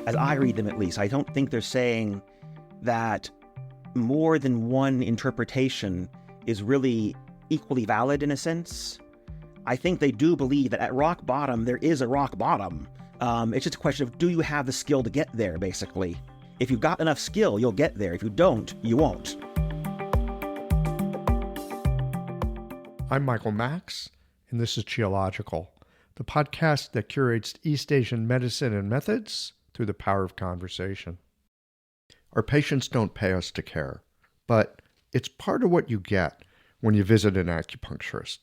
as I read them at least, I don't think they're saying that more than one interpretation is really equally valid in a sense. I think they do believe that at rock bottom, there is a rock bottom. It's just a question of, do you have the skill to get there, basically? If you've got enough skill, you'll get there. If you don't, you won't. I'm Michael Max, and this is Geological, the podcast that curates East Asian medicine and methods through the power of conversation. Our patients don't pay us to care, but it's part of what you get when you visit an acupuncturist.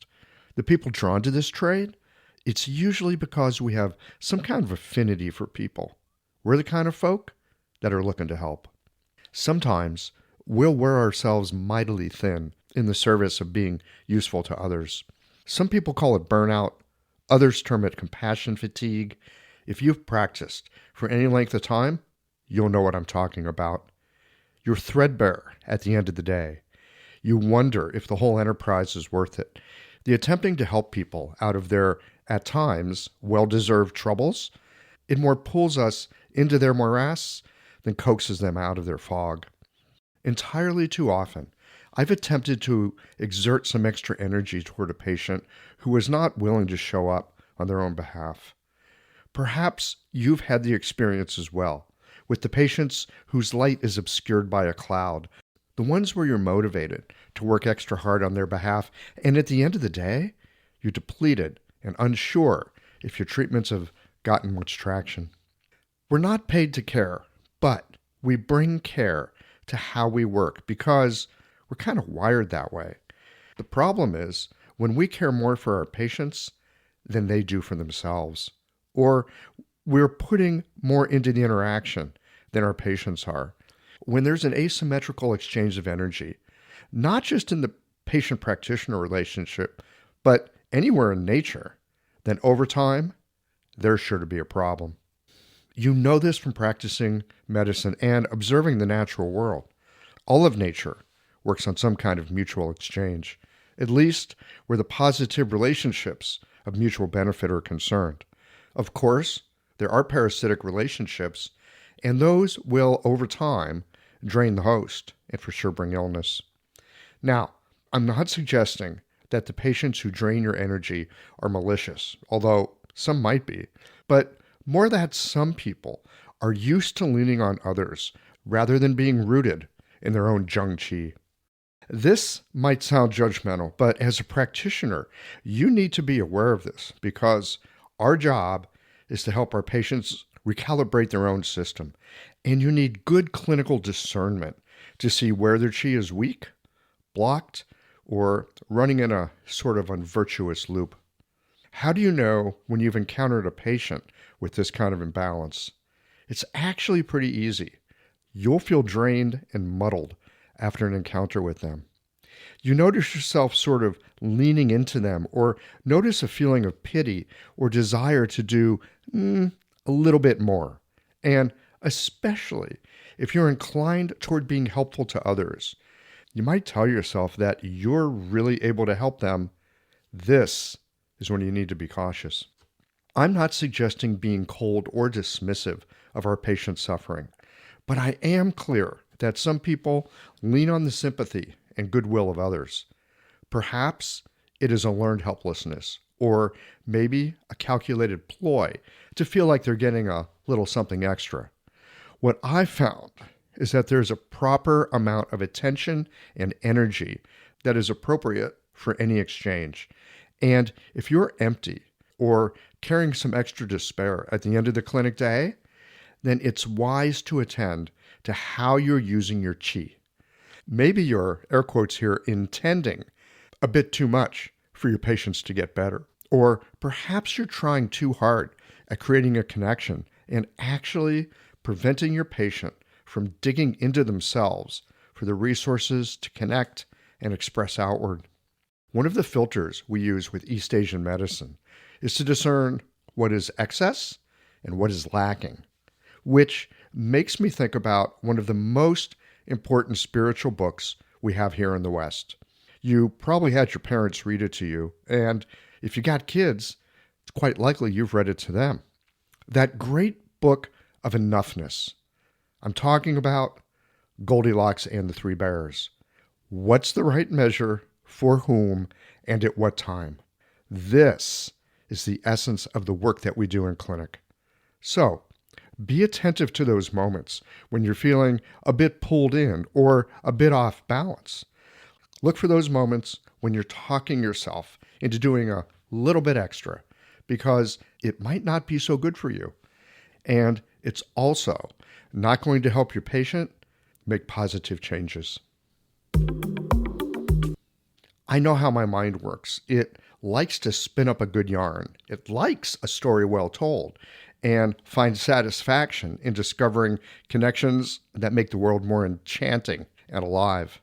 The people drawn to this trade, it's usually because we have some kind of affinity for people. We're the kind of folk that are looking to help. Sometimes we'll wear ourselves mightily thin in the service of being useful to others. Some people call it burnout. Others term it compassion fatigue. If you've practiced for any length of time, you'll know what I'm talking about. You're threadbare at the end of the day. You wonder if the whole enterprise is worth it. The attempting to help people out of their, at times, well-deserved troubles, it more pulls us into their morass than coaxes them out of their fog. Entirely too often, I've attempted to exert some extra energy toward a patient who was not willing to show up on their own behalf. Perhaps you've had the experience as well, with the patients whose light is obscured by a cloud, the ones where you're motivated to work extra hard on their behalf, and at the end of the day, you're depleted and unsure if your treatments have gotten much traction. We're not paid to care, but we bring care to how we work because we're kind of wired that way. The problem is when we care more for our patients than they do for themselves, or we're putting more into the interaction than our patients are. When there's an asymmetrical exchange of energy, not just in the patient-practitioner relationship, but anywhere in nature, then over time, there's sure to be a problem. You know this from practicing medicine and observing the natural world. All of nature works on some kind of mutual exchange, at least where the positive relationships of mutual benefit are concerned. Of course, there are parasitic relationships, and those will, over time, drain the host and for sure bring illness. Now, I'm not suggesting that the patients who drain your energy are malicious, although some might be, but more that some people are used to leaning on others rather than being rooted in their own zheng qi. This might sound judgmental, but as a practitioner, you need to be aware of this because our job is to help our patients recalibrate their own system, and you need good clinical discernment to see where their qi is weak, blocked, or running in a sort of unvirtuous loop. How do you know when you've encountered a patient with this kind of imbalance? It's actually pretty easy. You'll feel drained and muddled after an encounter with them. You notice yourself sort of leaning into them, or notice a feeling of pity or desire to do a little bit more. And especially if you're inclined toward being helpful to others, you might tell yourself that you're really able to help them. This is when you need to be cautious. I'm not suggesting being cold or dismissive of our patient's suffering, but I am clear that some people lean on the sympathy and goodwill of others. Perhaps it is a learned helplessness, or maybe a calculated ploy to feel like they're getting a little something extra. What I've found is that there's a proper amount of attention and energy that is appropriate for any exchange. And if you're empty or carrying some extra despair at the end of the clinic day, then it's wise to attend to how you're using your qi. Maybe you're, air quotes here, intending a bit too much for your patients to get better. Or perhaps you're trying too hard at creating a connection and actually preventing your patient from digging into themselves for the resources to connect and express outward. One of the filters we use with East Asian medicine is to discern what is excess and what is lacking, which makes me think about one of the most important spiritual books we have here in the West. You probably had your parents read it to you, and if you got kids, it's quite likely you've read it to them. That great book of enoughness. I'm talking about Goldilocks and the Three Bears. What's the right measure, for whom, and at what time? This is the essence of the work that we do in clinic. So, be attentive to those moments when you're feeling a bit pulled in or a bit off balance. Look for those moments when you're talking yourself into doing a little bit extra because it might not be so good for you. And it's also not going to help your patient make positive changes. I know how my mind works. It likes to spin up a good yarn. It likes a story well told and finds satisfaction in discovering connections that make the world more enchanting and alive.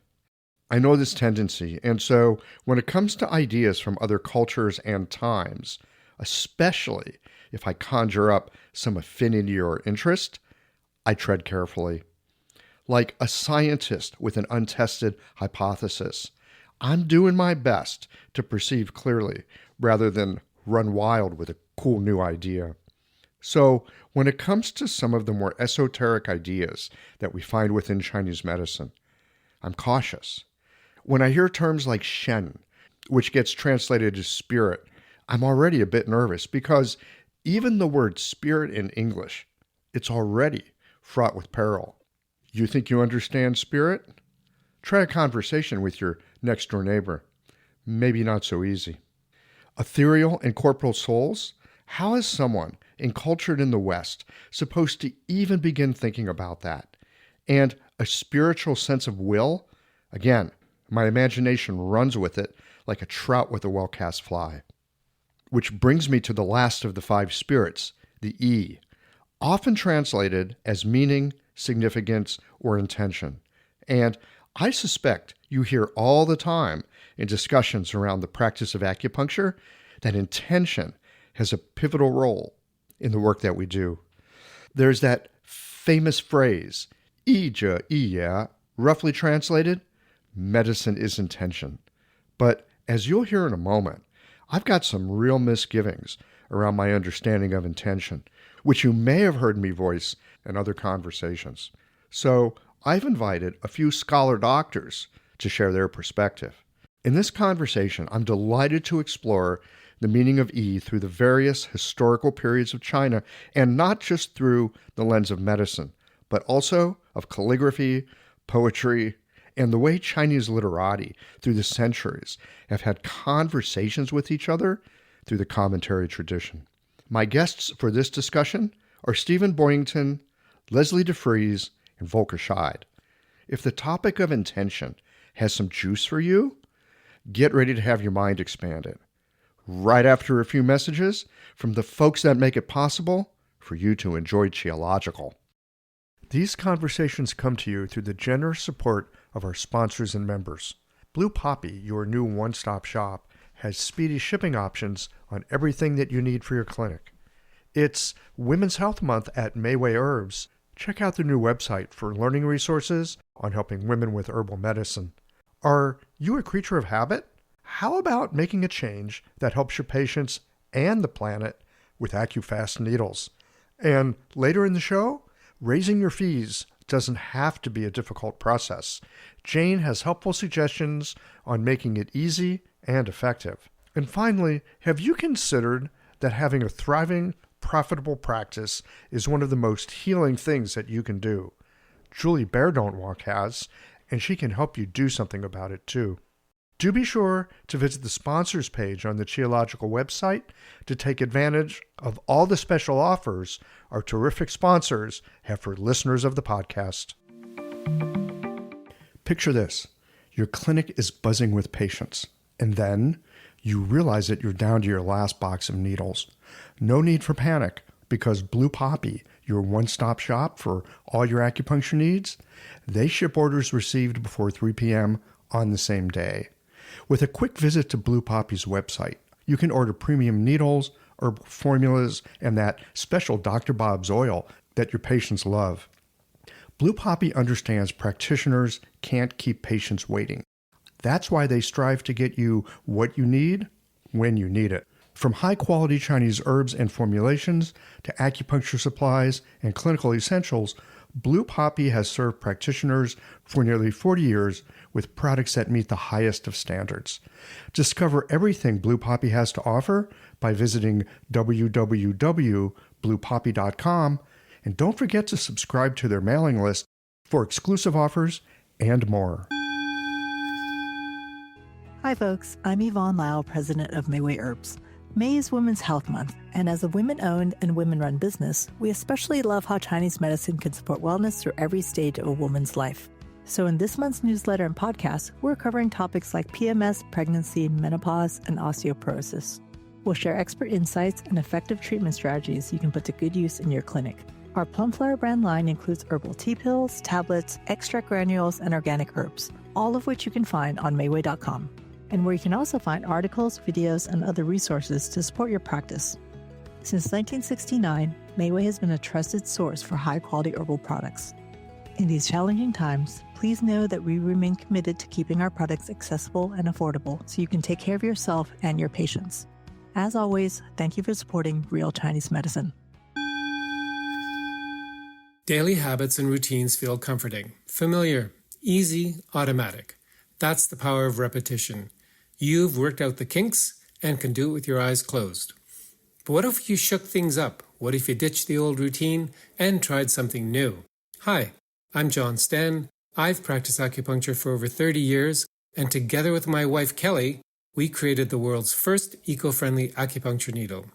I know this tendency, and so when it comes to ideas from other cultures and times, especially if I conjure up some affinity or interest, I tread carefully. Like a scientist with an untested hypothesis, I'm doing my best to perceive clearly rather than run wild with a cool new idea. So when it comes to some of the more esoteric ideas that we find within Chinese medicine, I'm cautious. When I hear terms like Shen, which gets translated as spirit, I'm already a bit nervous because even the word spirit in English, it's already fraught with peril. You think you understand spirit? Try a conversation with your next door neighbor. Maybe not so easy. Ethereal and corporal souls? How is someone encultured in the West supposed to even begin thinking about that? And a spiritual sense of will? Again, my imagination runs with it like a trout with a well-cast fly. Which brings me to the last of the five spirits, the E, often translated as meaning, significance, or intention. And I suspect you hear all the time in discussions around the practice of acupuncture that intention has a pivotal role in the work that we do. There's that famous phrase, 医者意也, roughly translated, medicine is intention. But as you'll hear in a moment, I've got some real misgivings around my understanding of intention, which you may have heard me voice in other conversations. So I've invited a few scholar doctors to share their perspective. In this conversation, I'm delighted to explore the meaning of E through the various historical periods of China, and not just through the lens of medicine, but also of calligraphy, poetry, and the way Chinese literati through the centuries have had conversations with each other through the commentary tradition. My guests for this discussion are Stephen Boyington, Leslie de Vries, and Volker Scheid. If the topic of intention has some juice for you, get ready to have your mind expanded. Right after a few messages from the folks that make it possible for you to enjoy Qiological. These conversations come to you through the generous support of our sponsors and members. Blue Poppy, your new one-stop shop, has speedy shipping options on everything that you need for your clinic. It's Women's Health Month at Mayway Herbs. Check out their new website for learning resources on helping women with herbal medicine. Are you a creature of habit? How about making a change that helps your patients and the planet with AccuFast needles? And later in the show, raising your fees doesn't have to be a difficult process. Jane has helpful suggestions on making it easy and effective. And finally, have you considered that having a thriving, profitable practice is one of the most healing things that you can do? Julie Bear Don't Walk has, and she can help you do something about it too. Do be sure to visit the sponsors page on the Qiological website to take advantage of all the special offers our terrific sponsors have for listeners of the podcast. Picture this. Your clinic is buzzing with patients, and then you realize that you're down to your last box of needles. No need for panic, because Blue Poppy, your one-stop shop for all your acupuncture needs, they ship orders received before 3 p.m. on the same day. With a quick visit to Blue Poppy's website, you can order premium needles, herbal formulas, and that special Dr. Bob's oil that your patients love. Blue Poppy understands practitioners can't keep patients waiting. That's why they strive to get you what you need when you need it. From high-quality Chinese herbs and formulations to acupuncture supplies and clinical essentials, Blue Poppy has served practitioners for nearly 40 years with products that meet the highest of standards. Discover everything Blue Poppy has to offer by visiting www.bluepoppy.com, and don't forget to subscribe to their mailing list for exclusive offers and more. Hi folks, I'm Yvonne Lyle, president of Mayway Herbs. May is Women's Health Month, and as a women-owned and women-run business, we especially love how Chinese medicine can support wellness through every stage of a woman's life. So in this month's newsletter and podcast, we're covering topics like PMS, pregnancy, menopause, and osteoporosis. We'll share expert insights and effective treatment strategies you can put to good use in your clinic. Our Plumflower brand line includes herbal tea pills, tablets, extract granules, and organic herbs, all of which you can find on Mayway.com, and where you can also find articles, videos, and other resources to support your practice. Since 1969, Mayway has been a trusted source for high-quality herbal products. In these challenging times, please know that we remain committed to keeping our products accessible and affordable so you can take care of yourself and your patients. As always, thank you for supporting Real Chinese Medicine. Daily habits and routines feel comforting, familiar, easy, automatic. That's the power of repetition. You've worked out the kinks and can do it with your eyes closed. But what if you shook things up? What if you ditched the old routine and tried something new? Hi, I'm John Sten. I've practiced acupuncture for over 30 years, and together with my wife Kelly, we created the world's first eco-friendly acupuncture needle.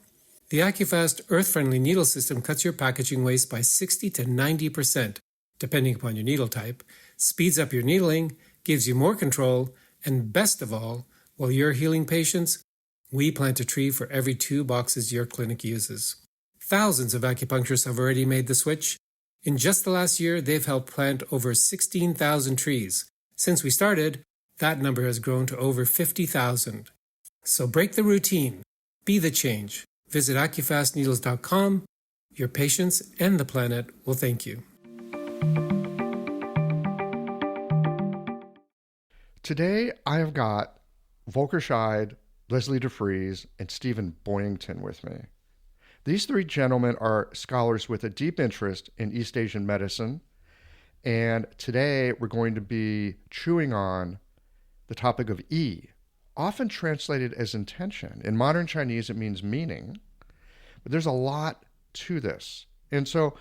The AcuFast earth-friendly needle system cuts your packaging waste by 60 to 90%, depending upon your needle type, speeds up your needling, gives you more control, and best of all, while you're healing patients, we plant a tree for every 2 boxes your clinic uses. Thousands of acupuncturists have already made the switch. In just the last year, they've helped plant over 16,000 trees. Since we started, that number has grown to over 50,000. So break the routine. Be the change. Visit acufastneedles.com. Your patients and the planet will thank you. Today, I have got Volker Scheid, Leslie DeFries, and Stephen Boyington with me. These 3 gentlemen are scholars with a deep interest in East Asian medicine, and today we're going to be chewing on the topic of yi, often translated as intention. In modern Chinese, it means meaning, but there's a lot to this. And so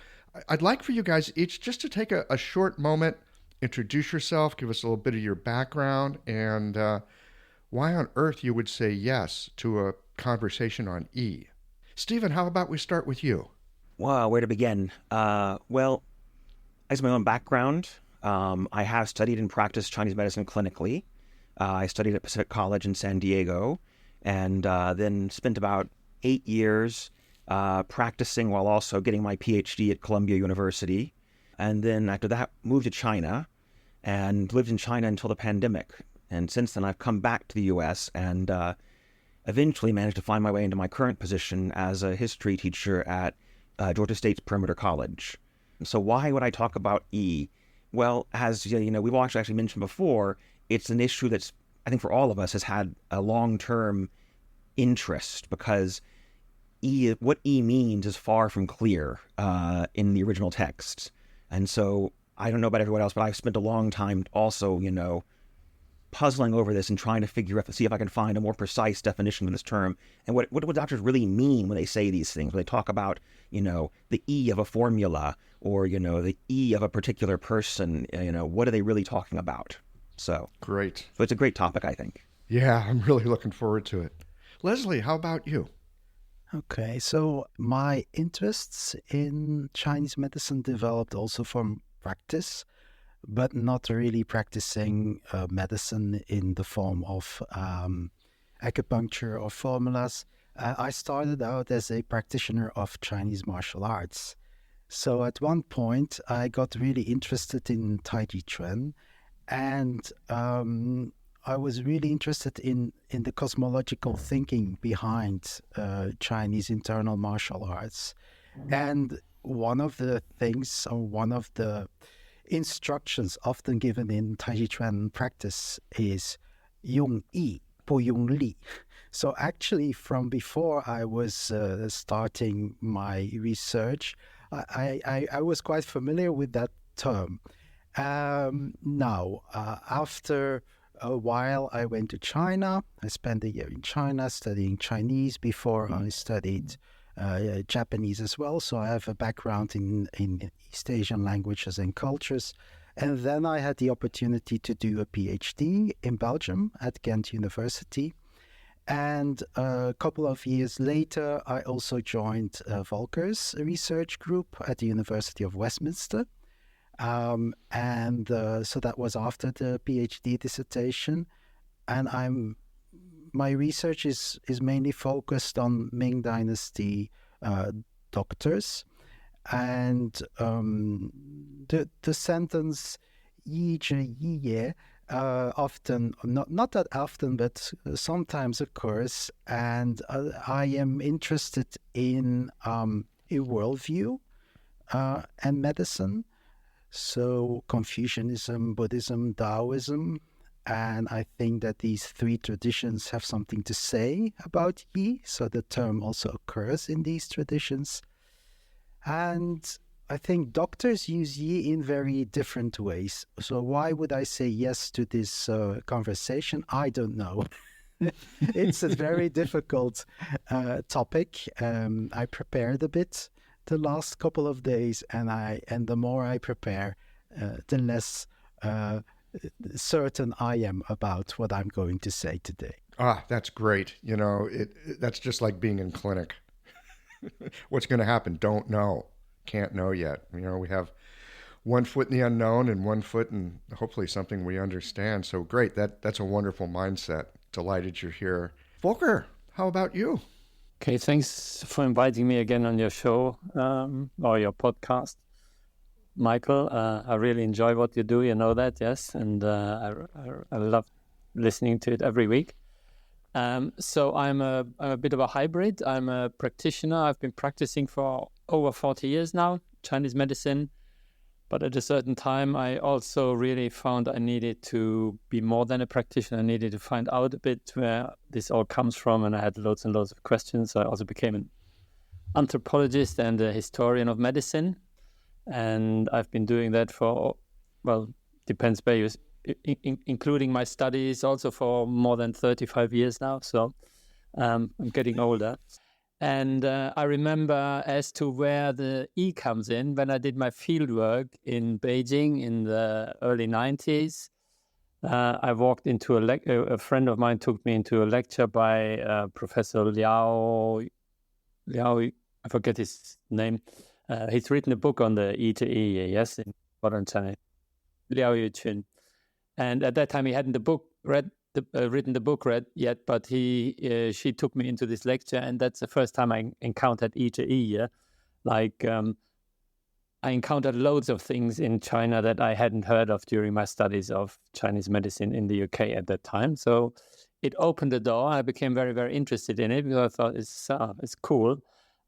I'd like for you guys each just to take a short moment, introduce yourself, give us a little bit of your background, and why on earth you would say yes to a conversation on yi. Stephen, how about we start with you? Wow, where to begin? Well, as my own background, I have studied and practiced Chinese medicine clinically. I studied at Pacific College in San Diego, and then spent about 8 years practicing while also getting my PhD at Columbia University. And then after that, moved to China and lived in China until the pandemic. And since then, I've come back to the U.S. and eventually managed to find my way into my current position as a history teacher at Georgia State's Perimeter College. So why would I talk about yi? Well, as we've actually mentioned before, it's an issue that's, I think for all of us, has had a long-term interest because what yi means is far from clear in the original text. And so I don't know about everyone else, but I've spent a long time also, puzzling over this and trying to see if I can find a more precise definition of this term. And what do doctors really mean when they say these things? When they talk about, the E of a formula or, the E of a particular person, what are they really talking about? So Great. So it's a great topic, I think. Yeah, I'm really looking forward to it. Leslie, how about you? Okay, so my interests in Chinese medicine developed also from practice, but not really practicing medicine in the form of acupuncture or formulas. I started out as a practitioner of Chinese martial arts. So at one point, I got really interested in Tai Chi Chuan, and I was really interested in the cosmological thinking behind Chinese internal martial arts. And one of the things, or one of the instructions often given in Tai Chi Chuan practice is 用意不用力. So actually, from before I was starting my research, I was quite familiar with that term. Now, after a while, I went to China. I spent a year in China studying Chinese before I studied Japanese as well. So I have a background in East Asian languages and cultures. And then I had the opportunity to do a PhD in Belgium at Ghent University. And a couple of years later, I also joined Volker's research group at the University of Westminster. So that was after the PhD dissertation. And my research is mainly focused on Ming Dynasty doctors. And the sentence yi zhi yi ye often, not that often, but sometimes occurs. And I am interested in a worldview and medicine. So Confucianism, Buddhism, Taoism. And I think that these three traditions have something to say about yi. So the term also occurs in these traditions. And I think doctors use yi in very different ways. So why would I say yes to this conversation? I don't know. It's a very difficult topic. I prepared a bit the last couple of days, and the more I prepare, the less certain I am about what I'm going to say today. That's great. That's just like being in clinic. What's going to happen? Don't know. Can't know yet. We have one foot in the unknown and one foot in hopefully something we understand. So great. That's a wonderful mindset. Delighted you're here. Volker, how about you? Okay, thanks for inviting me again on your show or your podcast. Michael, I really enjoy what you do. You know that, yes? And I love listening to it every week. So I'm a bit of a hybrid. I'm a practitioner. I've been practicing for over 40 years now, Chinese medicine. But at a certain time, I also really found I needed to be more than a practitioner. I needed to find out a bit where this all comes from. And I had loads and loads of questions. I also became an anthropologist and a historian of medicine. And I've been doing that for, depends where you including my studies also for more than 35 years now. So I'm getting older. And I remember as to where the E comes in, when I did my fieldwork in Beijing in the early 90s, I walked into a friend of mine took me into a lecture by Professor Liao, I forget his name. He's written a book on the E to E, yes, in modern China, Liao Yuqun. And at that time, he hadn't written the book yet, but she took me into this lecture, and that's the first time I encountered E to E. Yeah? I encountered loads of things in China that I hadn't heard of during my studies of Chinese medicine in the UK at that time. So it opened the door. I became very, very interested in it because I thought it's cool.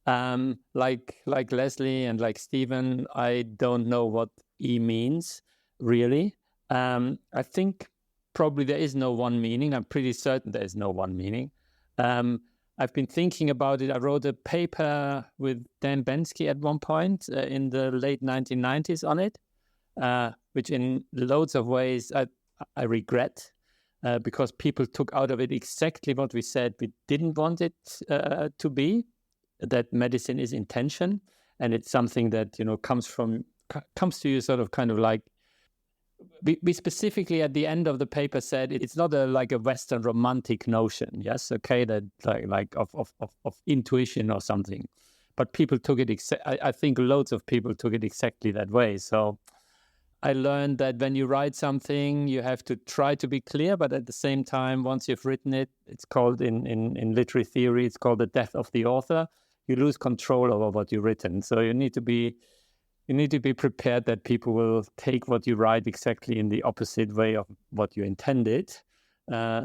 Like Leslie and like Stephen, I don't know what E means really. I think probably there is no one meaning. I'm pretty certain there is no one meaning. I've been thinking about it. I wrote a paper with Dan Bensky at one point in the late 1990s on it, which in loads of ways I regret because people took out of it exactly what we said we didn't want it to be, that medicine is intention, and it's something that, comes to you sort of kind of like, we specifically at the end of the paper said it's not like a Western romantic notion, yes, okay, that like of intuition or something, but people took it. I think loads of people took it exactly that way. So I learned that when you write something, you have to try to be clear, but at the same time, once you've written it, it's called in literary theory, it's called the death of the author. You lose control over what you've written. So you need to be prepared that people will take what you write exactly in the opposite way of what you intended.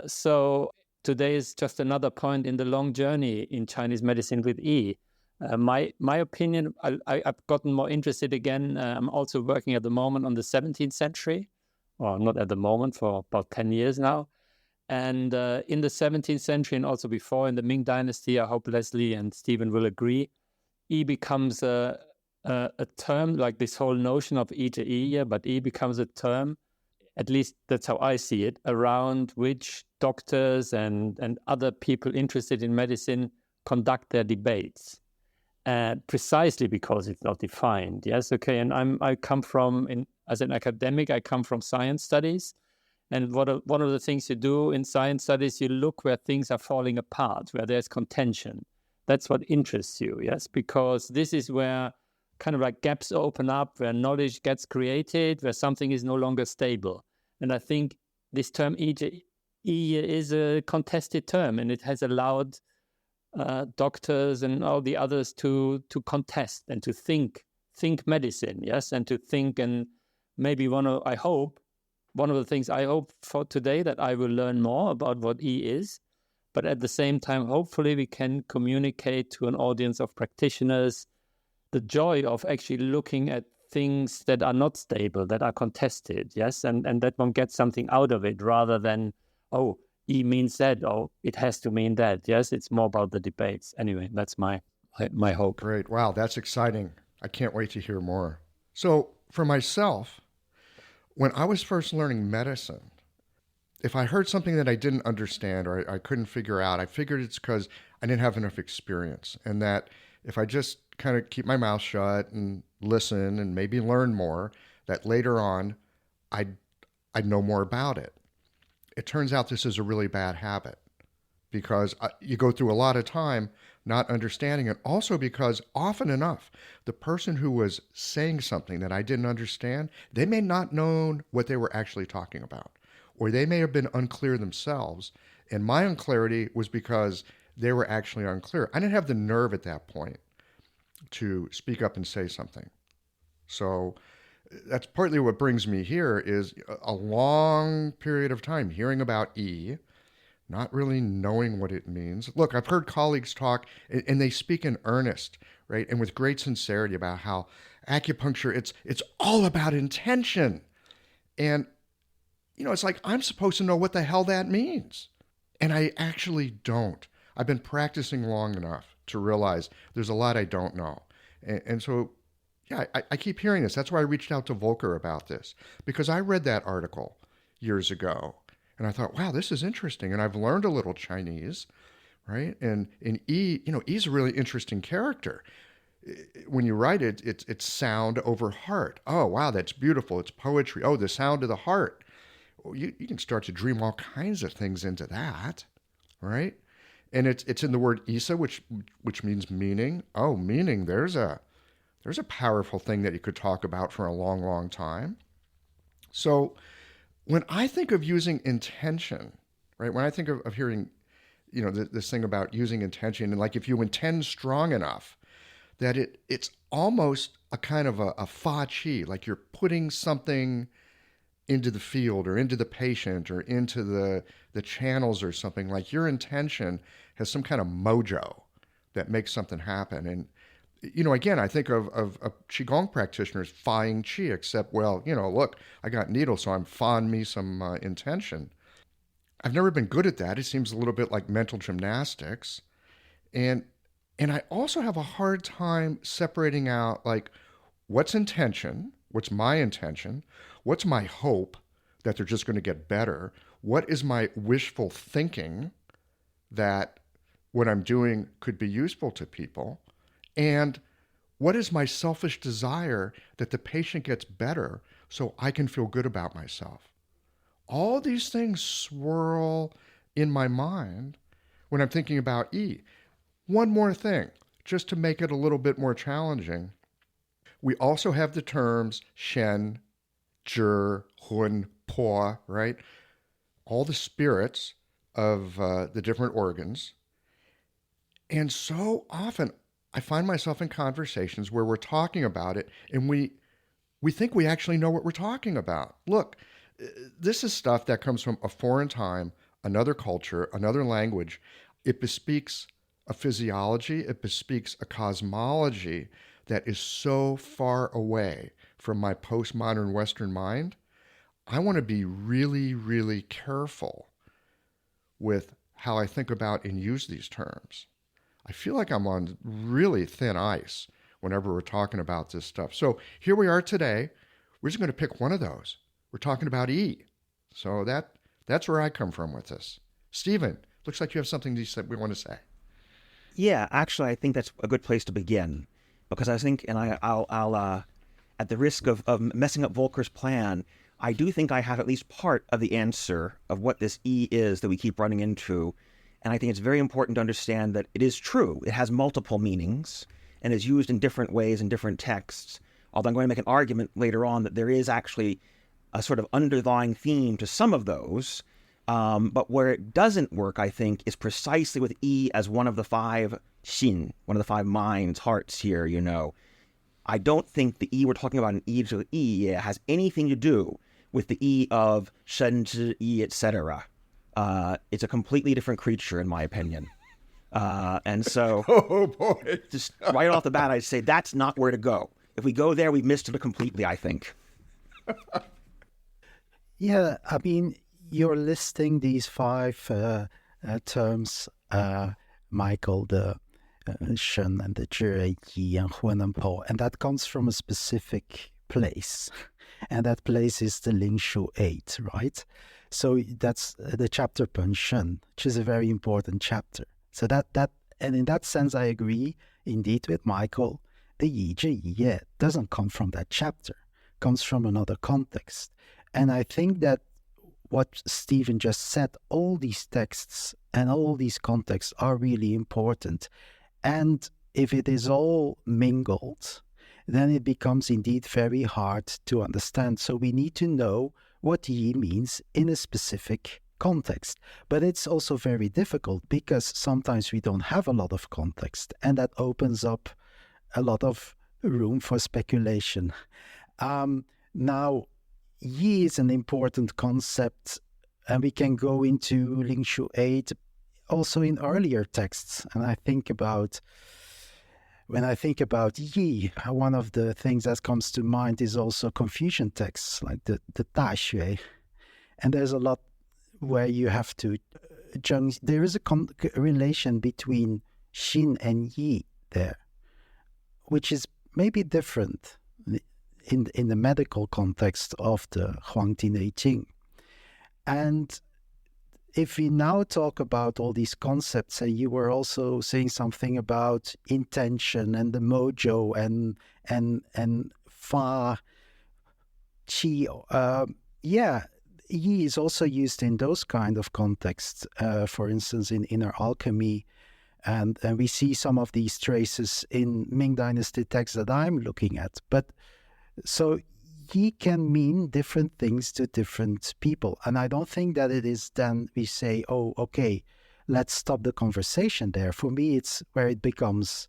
So today is just another point in the long journey in Chinese medicine with E. My opinion, I've gotten more interested again. I'm also working at the moment on the 17th century, or not at the moment, for about 10 years now. And in the 17th century and also before in the Ming Dynasty, I hope Leslie and Stephen will agree, E becomes a term, like this whole notion of E to E, yeah, but E becomes a term, at least that's how I see it, around which doctors and other people interested in medicine conduct their debates. Precisely because it's not defined. Yes, okay. And I come from, as an academic, I come from science studies. And one of the things you do in science studies, you look where things are falling apart, where there's contention. That's what interests you, yes? Because this is where kind of like gaps open up, where knowledge gets created, where something is no longer stable. And I think this term E is a contested term, and it has allowed doctors and all the others to contest and to think medicine, yes, and to think. And maybe one of the things I hope for today, that I will learn more about what E is, but at the same time, hopefully we can communicate to an audience of practitioners the joy of actually looking at things that are not stable, that are contested, yes, and that one gets something out of it rather than, oh, E means that, oh, it has to mean that. Yes, it's more about the debates. Anyway, that's my hope. Great. Wow, that's exciting. I can't wait to hear more. So for myself, when I was first learning medicine, if I heard something that I didn't understand or I couldn't figure out, I figured it's because I didn't have enough experience, and that if I just kind of keep my mouth shut and listen and maybe learn more, that later on I'd know more about it. It turns out this is a really bad habit, because you go through a lot of time not understanding it. Also because often enough, the person who was saying something that I didn't understand, they may not know what they were actually talking about, or they may have been unclear themselves. And my unclarity was because they were actually unclear. I didn't have the nerve at that point to speak up and say something. So that's partly what brings me here, is a long period of time hearing about E, not really knowing what it means. Look, I've heard colleagues talk, and they speak in earnest, right, and with great sincerity about how acupuncture, it's all about intention. And, it's like I'm supposed to know what the hell that means. And I actually don't. I've been practicing long enough to realize there's a lot I don't know. And so, yeah, I keep hearing this. That's why I reached out to Volker about this, because I read that article years ago, and I thought, wow, this is interesting. And I've learned a little Chinese, right? And in E, E's a really interesting character. When you write it, it's sound over heart. Oh, wow, that's beautiful. It's poetry. Oh, the sound of the heart. Well, you can start to dream all kinds of things into that, right? And it's in the word Isa, which means meaning. Oh, meaning. There's a powerful thing that you could talk about for a long, long time. So when I think of using intention, right, when I think of hearing, this thing about using intention, and like if you intend strong enough, that it's almost a kind of a fa chi, like you're putting something into the field or into the patient or into the channels or something, like your intention has some kind of mojo that makes something happen. And again, I think of Qigong practitioners fa'ing Qi, except, well, look, I got needles, so I'm fa'ing me some intention. I've never been good at that. It seems a little bit like mental gymnastics. And I also have a hard time separating out, like, what's intention? What's my intention? What's my hope that they're just going to get better? What is my wishful thinking that what I'm doing could be useful to people? And what is my selfish desire that the patient gets better so I can feel good about myself? All these things swirl in my mind when I'm thinking about E. One more thing, just to make it a little bit more challenging. We also have the terms Shen, Zhi, Hun, Po, right? All the spirits of the different organs. And so often I find myself in conversations where we're talking about it and we think we actually know what we're talking about. Look, this is stuff that comes from a foreign time, another culture, another language. It bespeaks a physiology, it bespeaks a cosmology that is so far away from my postmodern Western mind. I want to be really, really careful with how I think about and use these terms. I feel like I'm on really thin ice whenever we're talking about this stuff. So here we are today. We're just going to pick one of those. We're talking about E. So that's where I come from with this. Stephen, looks like you have something we want to say. Yeah, actually, I think that's a good place to begin, because I think, and I'll at the risk of messing up Volker's plan, I do think I have at least part of the answer of what this E is that we keep running into. And I think it's very important to understand that it is true. It has multiple meanings and is used in different ways in different texts. Although I'm going to make an argument later on that there is actually a sort of underlying theme to some of those. But where it doesn't work, I think, is precisely with E as one of the five xin, one of the five minds, hearts here, you know. I don't think the E we're talking about in E to E has anything to do with the E of shen, zhi, yi, etc. It's a completely different creature, in my opinion. And so, Oh, boy. just right off the bat, I'd say that's not where to go. If we go there, we've missed it completely, I think. Yeah, I mean, you're listing these five terms, Michael, the Shen and the Zhi, Yi, and Hun and Po, and that comes from a specific place. And that place is the Lingshu 8, right? So that's the chapter Pen Shen, which is a very important chapter. So and in that sense, I agree indeed with Michael. The Yi Zhi Yi doesn't come from that chapter, comes from another context. And I think that what Stephen just said, all these texts and all these contexts are really important. And if it is all mingled, then it becomes indeed very hard to understand. So we need to know what Yi means in a specific context. But it's also very difficult because sometimes we don't have a lot of context, and that opens up a lot of room for speculation. Now, Yi is an important concept, and we can go into Lingshu 8 also in earlier texts. And when I think about Yi, one of the things that comes to mind is also Confucian texts like the Da Xue. And there's a lot where you have to there is a relation between Xin and Yi there, which is maybe different in the medical context of the Huangdi Neijing. And if we now talk about all these concepts, and you were also saying something about intention and the mojo and fa qi, Yi is also used in those kind of contexts. For instance, in inner alchemy, and we see some of these traces in Ming Dynasty texts that I'm looking at. But so Yi can mean different things to different people. And I don't think that it is then we say, oh, okay, let's stop the conversation there. For me, it's where it becomes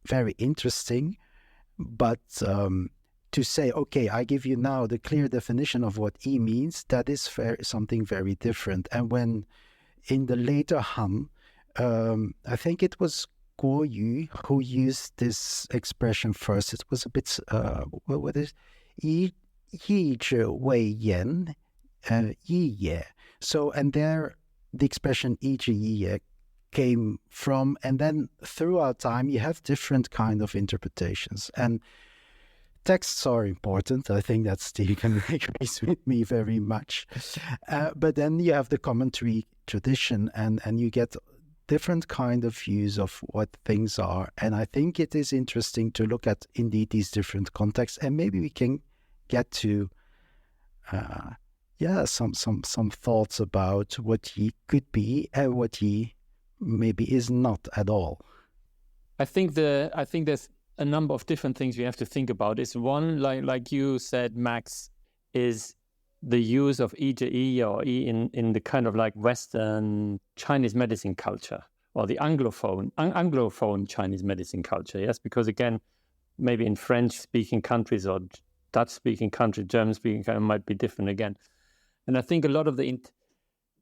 very interesting. But to say, okay, I give you now the clear definition of what Yi means, that is something very different. And when in the later Han, I think it was Guo Yu who used this expression first. It was a bit, what is Yi zhi wei yan, Yi ye. So, and there the expression Yi zhi Yi ye came from, and then throughout time you have different kind of interpretations. And texts are important. I think that Stephen agrees with me very much. But then you have the commentary tradition, and you get different kind of views of what things are. And I think it is interesting to look at indeed these different contexts, and maybe we can get to some thoughts about what Yi could be and what Yi maybe is not at all. I think there's a number of different things we have to think about. Is one, like you said, Max, is the use of Yi or Yi in the kind of like Western Chinese medicine culture, or the Anglophone Chinese medicine culture. Yes, because again, maybe in French-speaking countries or Dutch-speaking countries, German-speaking countries might be different again. And I think a lot of the,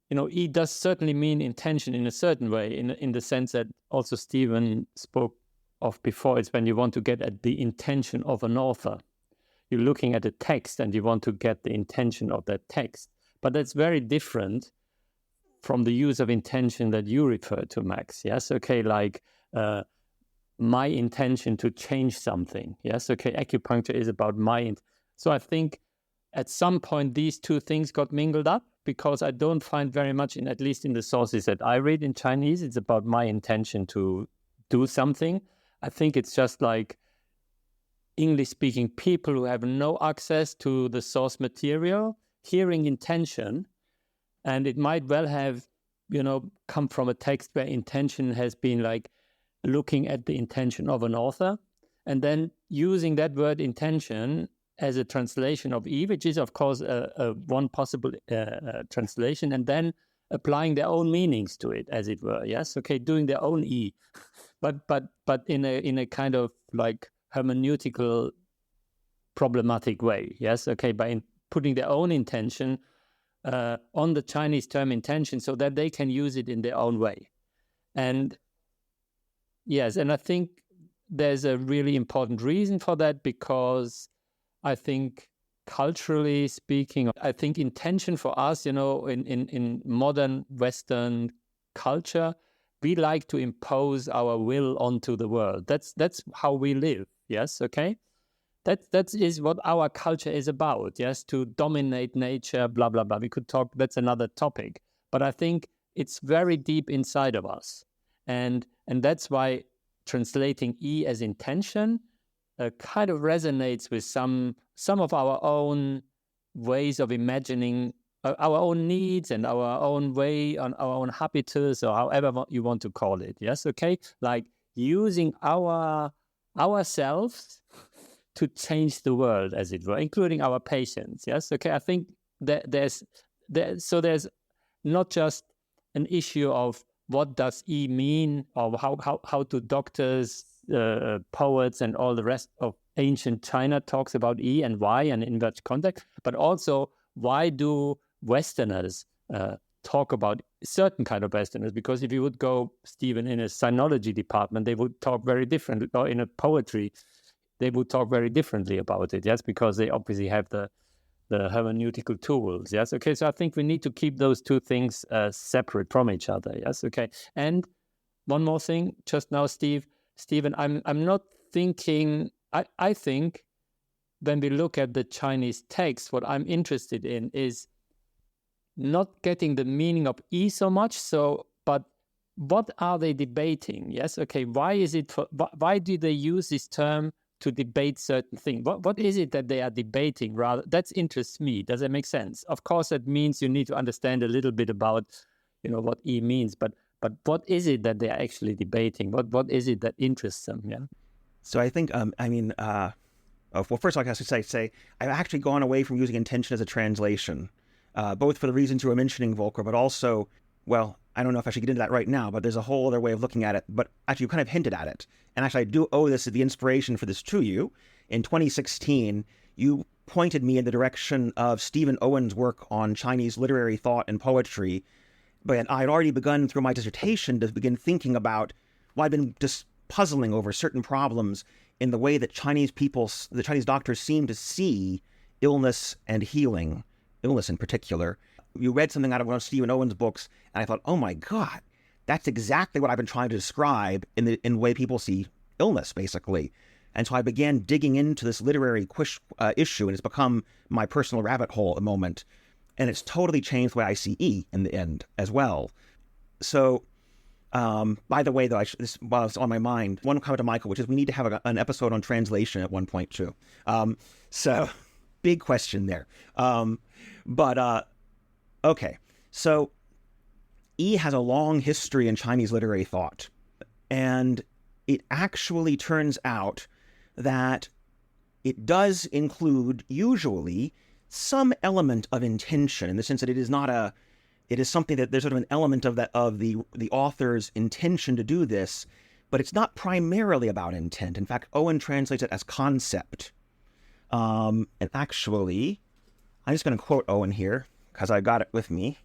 Yi does certainly mean intention in a certain way, in the sense that also Stephen spoke of before. It's when you want to get at the intention of an author. You're looking at a text and you want to get the intention of that text. But that's very different from the use of intention that you refer to, Max. Yes, okay, like my intention to change something. Yes, okay, acupuncture is about so I think at some point these two things got mingled up, because I don't find very much, at least in the sources that I read in Chinese, it's about my intention to do something. I think it's just like English-speaking people who have no access to the source material, hearing intention, and it might well have, come from a text where intention has been like looking at the intention of an author, and then using that word intention as a translation of E, which is, of course, a one possible translation, and then applying their own meanings to it, as it were. Yes, okay, doing their own E, but in a kind of like hermeneutical problematic way. Yes, okay, by putting their own intention on the Chinese term intention, so that they can use it in their own way. And yes, and I think there's a really important reason for that, because I think culturally speaking, I think intention for us, in modern Western culture, we like to impose our will onto the world. That's how we live. Yes, okay? That is what our culture is about, yes, to dominate nature, blah, blah, blah. We could talk, that's another topic. But I think it's very deep inside of us. And that's why translating E as intention kind of resonates with some of our own ways of imagining our own needs and our own way, on our own habitus, or however you want to call it. Yes, okay? Like using ourselves to change the world, as it were, including our patients. Yes, okay. I think that there's not just an issue of what does E mean, or how do doctors, poets, and all the rest of ancient China talks about E and why, and in which context, but also why do Westerners talk about certain kind of Westerners? Because if you would go, Stephen, in a sinology department, they would talk very differently, or in a poetry, they would talk very differently about it. Yes, because they obviously have the hermeneutical tools. Yes, okay. So I think we need to keep those two things separate from each other. Yes, okay. And one more thing, just now, Stephen, I'm not thinking. I think when we look at the Chinese text, what I'm interested in is not getting the meaning of E so much. But what are they debating? Yes, okay. Why do they use this term to debate certain things? What is it that they are debating? Rather, that interests me. Does that make sense? Of course, that means you need to understand a little bit about, what E means. But what is it that they are actually debating? What is it that interests them? Yeah. So I think, well, first of all, I should say, I've actually gone away from using intention as a translation, both for the reasons you were mentioning, Volker, but also, well, I don't know if I should get into that right now, but there's a whole other way of looking at it. But actually, you kind of hinted at it. And actually, I do owe the inspiration for this to you. In 2016, you pointed me in the direction of Stephen Owen's work on Chinese literary thought and poetry. But I had already begun through my dissertation to begin thinking about, well, I've been just puzzling over certain problems in the way that the Chinese doctors seem to see illness and healing, illness in particular. You read something out of one of Stephen Owen's books, and I thought, oh my God, that's exactly what I've been trying to describe in the way people see illness, basically. And so I began digging into this literary issue, and it's become my personal rabbit hole at the moment. And it's totally changed the way I see E in the end as well. So, by the way, though, while it's on my mind, one comment to Michael, which is we need to have an episode on translation at one point too. So, big question there. Okay. So, E has a long history in Chinese literary thought. And it actually turns out that it does include, usually, some element of intention, in the sense that it is something that there's sort of an element of the author's intention to do this, but it's not primarily about intent. In fact, Owen translates it as concept. And actually, I'm just going to quote Owen here because I got it with me.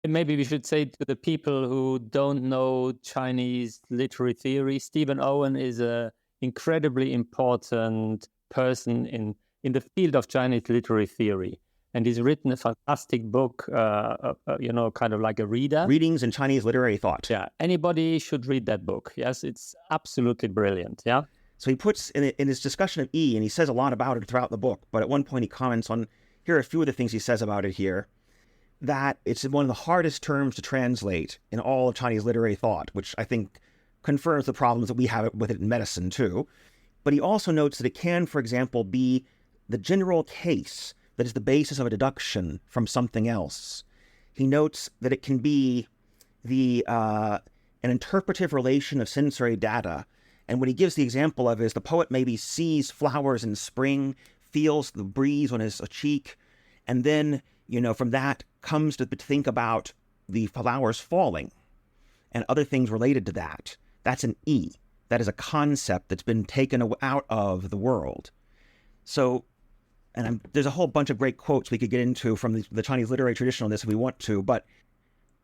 Maybe we should say to the people who don't know Chinese literary theory, Stephen Owen is an incredibly important person in the field of Chinese literary theory. And he's written a fantastic book, kind of like a reader. Readings in Chinese Literary Thought. Yeah, anybody should read that book. Yes, it's absolutely brilliant. Yeah. So he puts in his discussion of E, and he says a lot about it throughout the book, but at one point he comments on, here are a few of the things he says about it here, that it's one of the hardest terms to translate in all of Chinese literary thought, which I think confirms the problems that we have with it in medicine too. But he also notes that it can, for example, be the general case that is the basis of a deduction from something else. He notes that it can be an interpretive relation of sensory data. And what he gives the example of is the poet maybe sees flowers in spring, feels the breeze on his cheek, and then, from that comes to think about the flowers falling and other things related to that. That's an E. That is a concept that's been taken out of the world. So, there's a whole bunch of great quotes we could get into from the Chinese literary tradition on this if we want to, but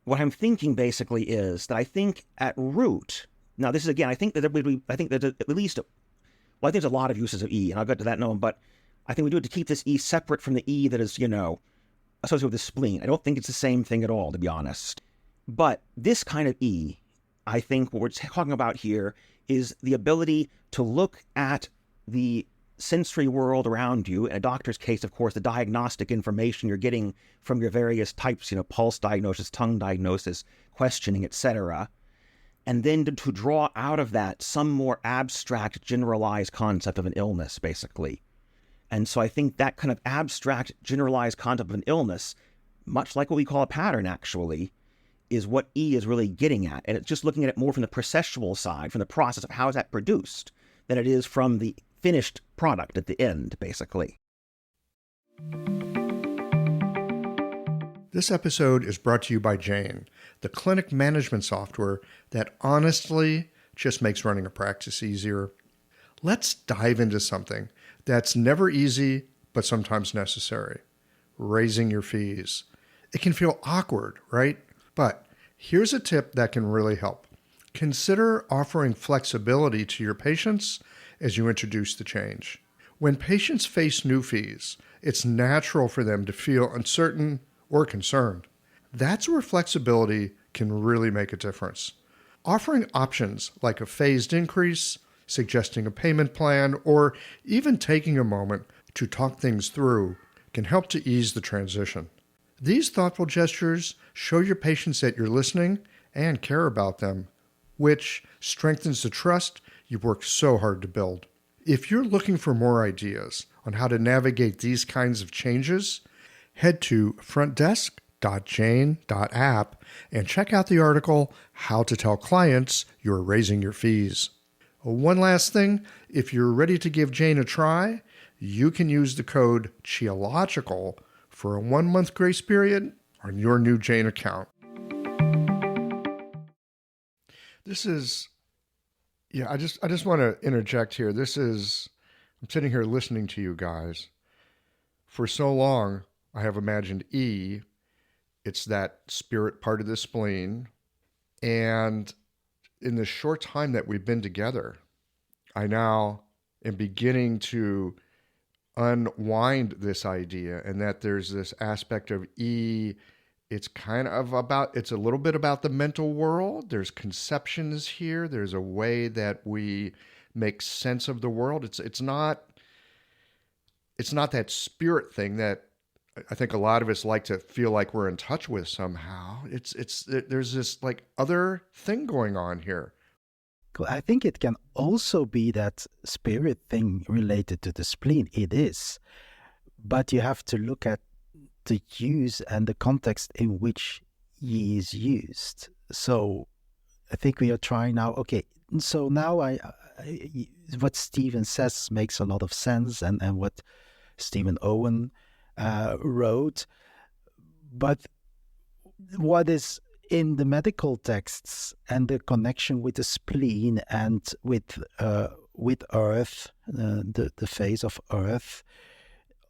what I'm thinking basically is that I think at root, now this is again, I think that at least, I think there's a lot of uses of E, and I'll get to that in a moment, but I think we do it to keep this E separate from the E that is, associated with the spleen. I don't think it's the same thing at all, to be honest. But this kind of E, I think what we're talking about here is the ability to look at the sensory world around you. In a doctor's case, of course, the diagnostic information you're getting from your various types, pulse diagnosis, tongue diagnosis, questioning, etc. And then to draw out of that some more abstract, generalized concept of an illness, basically. And so I think that kind of abstract, generalized concept of an illness, much like what we call a pattern, actually, is what E is really getting at. And it's just looking at it more from the processual side, from the process of how is that produced, than it is from the finished product at the end, basically. This episode is brought to you by Jane, the clinic management software that honestly just makes running a practice easier. Let's dive into something that's never easy, but sometimes necessary: raising your fees. It can feel awkward, right? But here's a tip that can really help. Consider offering flexibility to your patients as you introduce the change. When patients face new fees, it's natural for them to feel uncertain or concerned. That's where flexibility can really make a difference. Offering options like a phased increase, suggesting a payment plan, or even taking a moment to talk things through can help to ease the transition. These thoughtful gestures show your patients that you're listening and care about them, which strengthens the trust you've worked so hard to build. If you're looking for more ideas on how to navigate these kinds of changes, head to frontdesk.jane.app and check out the article, How to Tell Clients You're Raising Your Fees. One last thing, if you're ready to give Jane a try, you can use the code CHEOLOGICAL for a 1-month grace period on your new Jane account. I just want to interject here. I'm sitting here listening to you guys. For so long, I have imagined E, it's that spirit part of the spleen. And in the short time that we've been together, I now am beginning to unwind this idea, and that there's this aspect of E. It's a little bit about the mental world. There's conceptions here. There's a way that we make sense of the world. It's not that spirit thing that I think a lot of us like to feel like we're in touch with somehow. There's this like other thing going on here. I think it can also be that spirit thing related to the spleen. It is. But you have to look at the use and the context in which ye is used. So I think we are trying now, okay, so now what Stephen says makes a lot of sense, and what Stephen Owen wrote. But what is in the medical texts and the connection with the spleen and with Earth, the phase of Earth,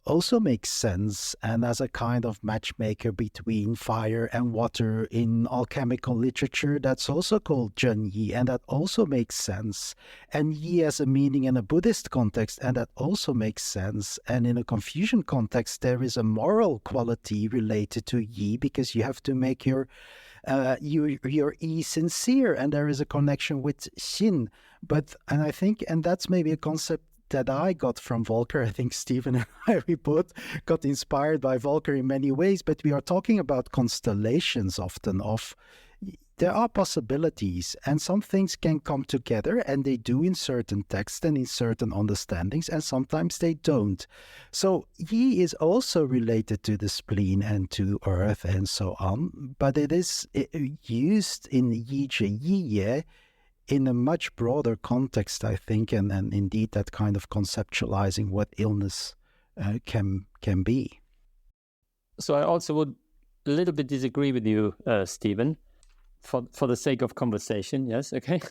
also makes sense, and as a kind of matchmaker between fire and water in alchemical literature, that's also called Zhen Yi, and that also makes sense. And Yi has a meaning in a Buddhist context, and that also makes sense. And in a Confucian context, there is a moral quality related to Yi, because you have to make your Yi sincere, and there is a connection with Xin. And I think, and that's maybe a concept that I got from Volker. I think Stephen and I, we both got inspired by Volker in many ways, but we are talking about constellations often of there are possibilities, and some things can come together, and they do in certain texts and in certain understandings, and sometimes they don't. So Yi is also related to the spleen and to earth and so on, but it is used in Yi Zhi Yi in a much broader context, I think, and indeed that kind of conceptualizing what illness can be. So I also would a little bit disagree with you, Stephen, for the sake of conversation, yes, okay?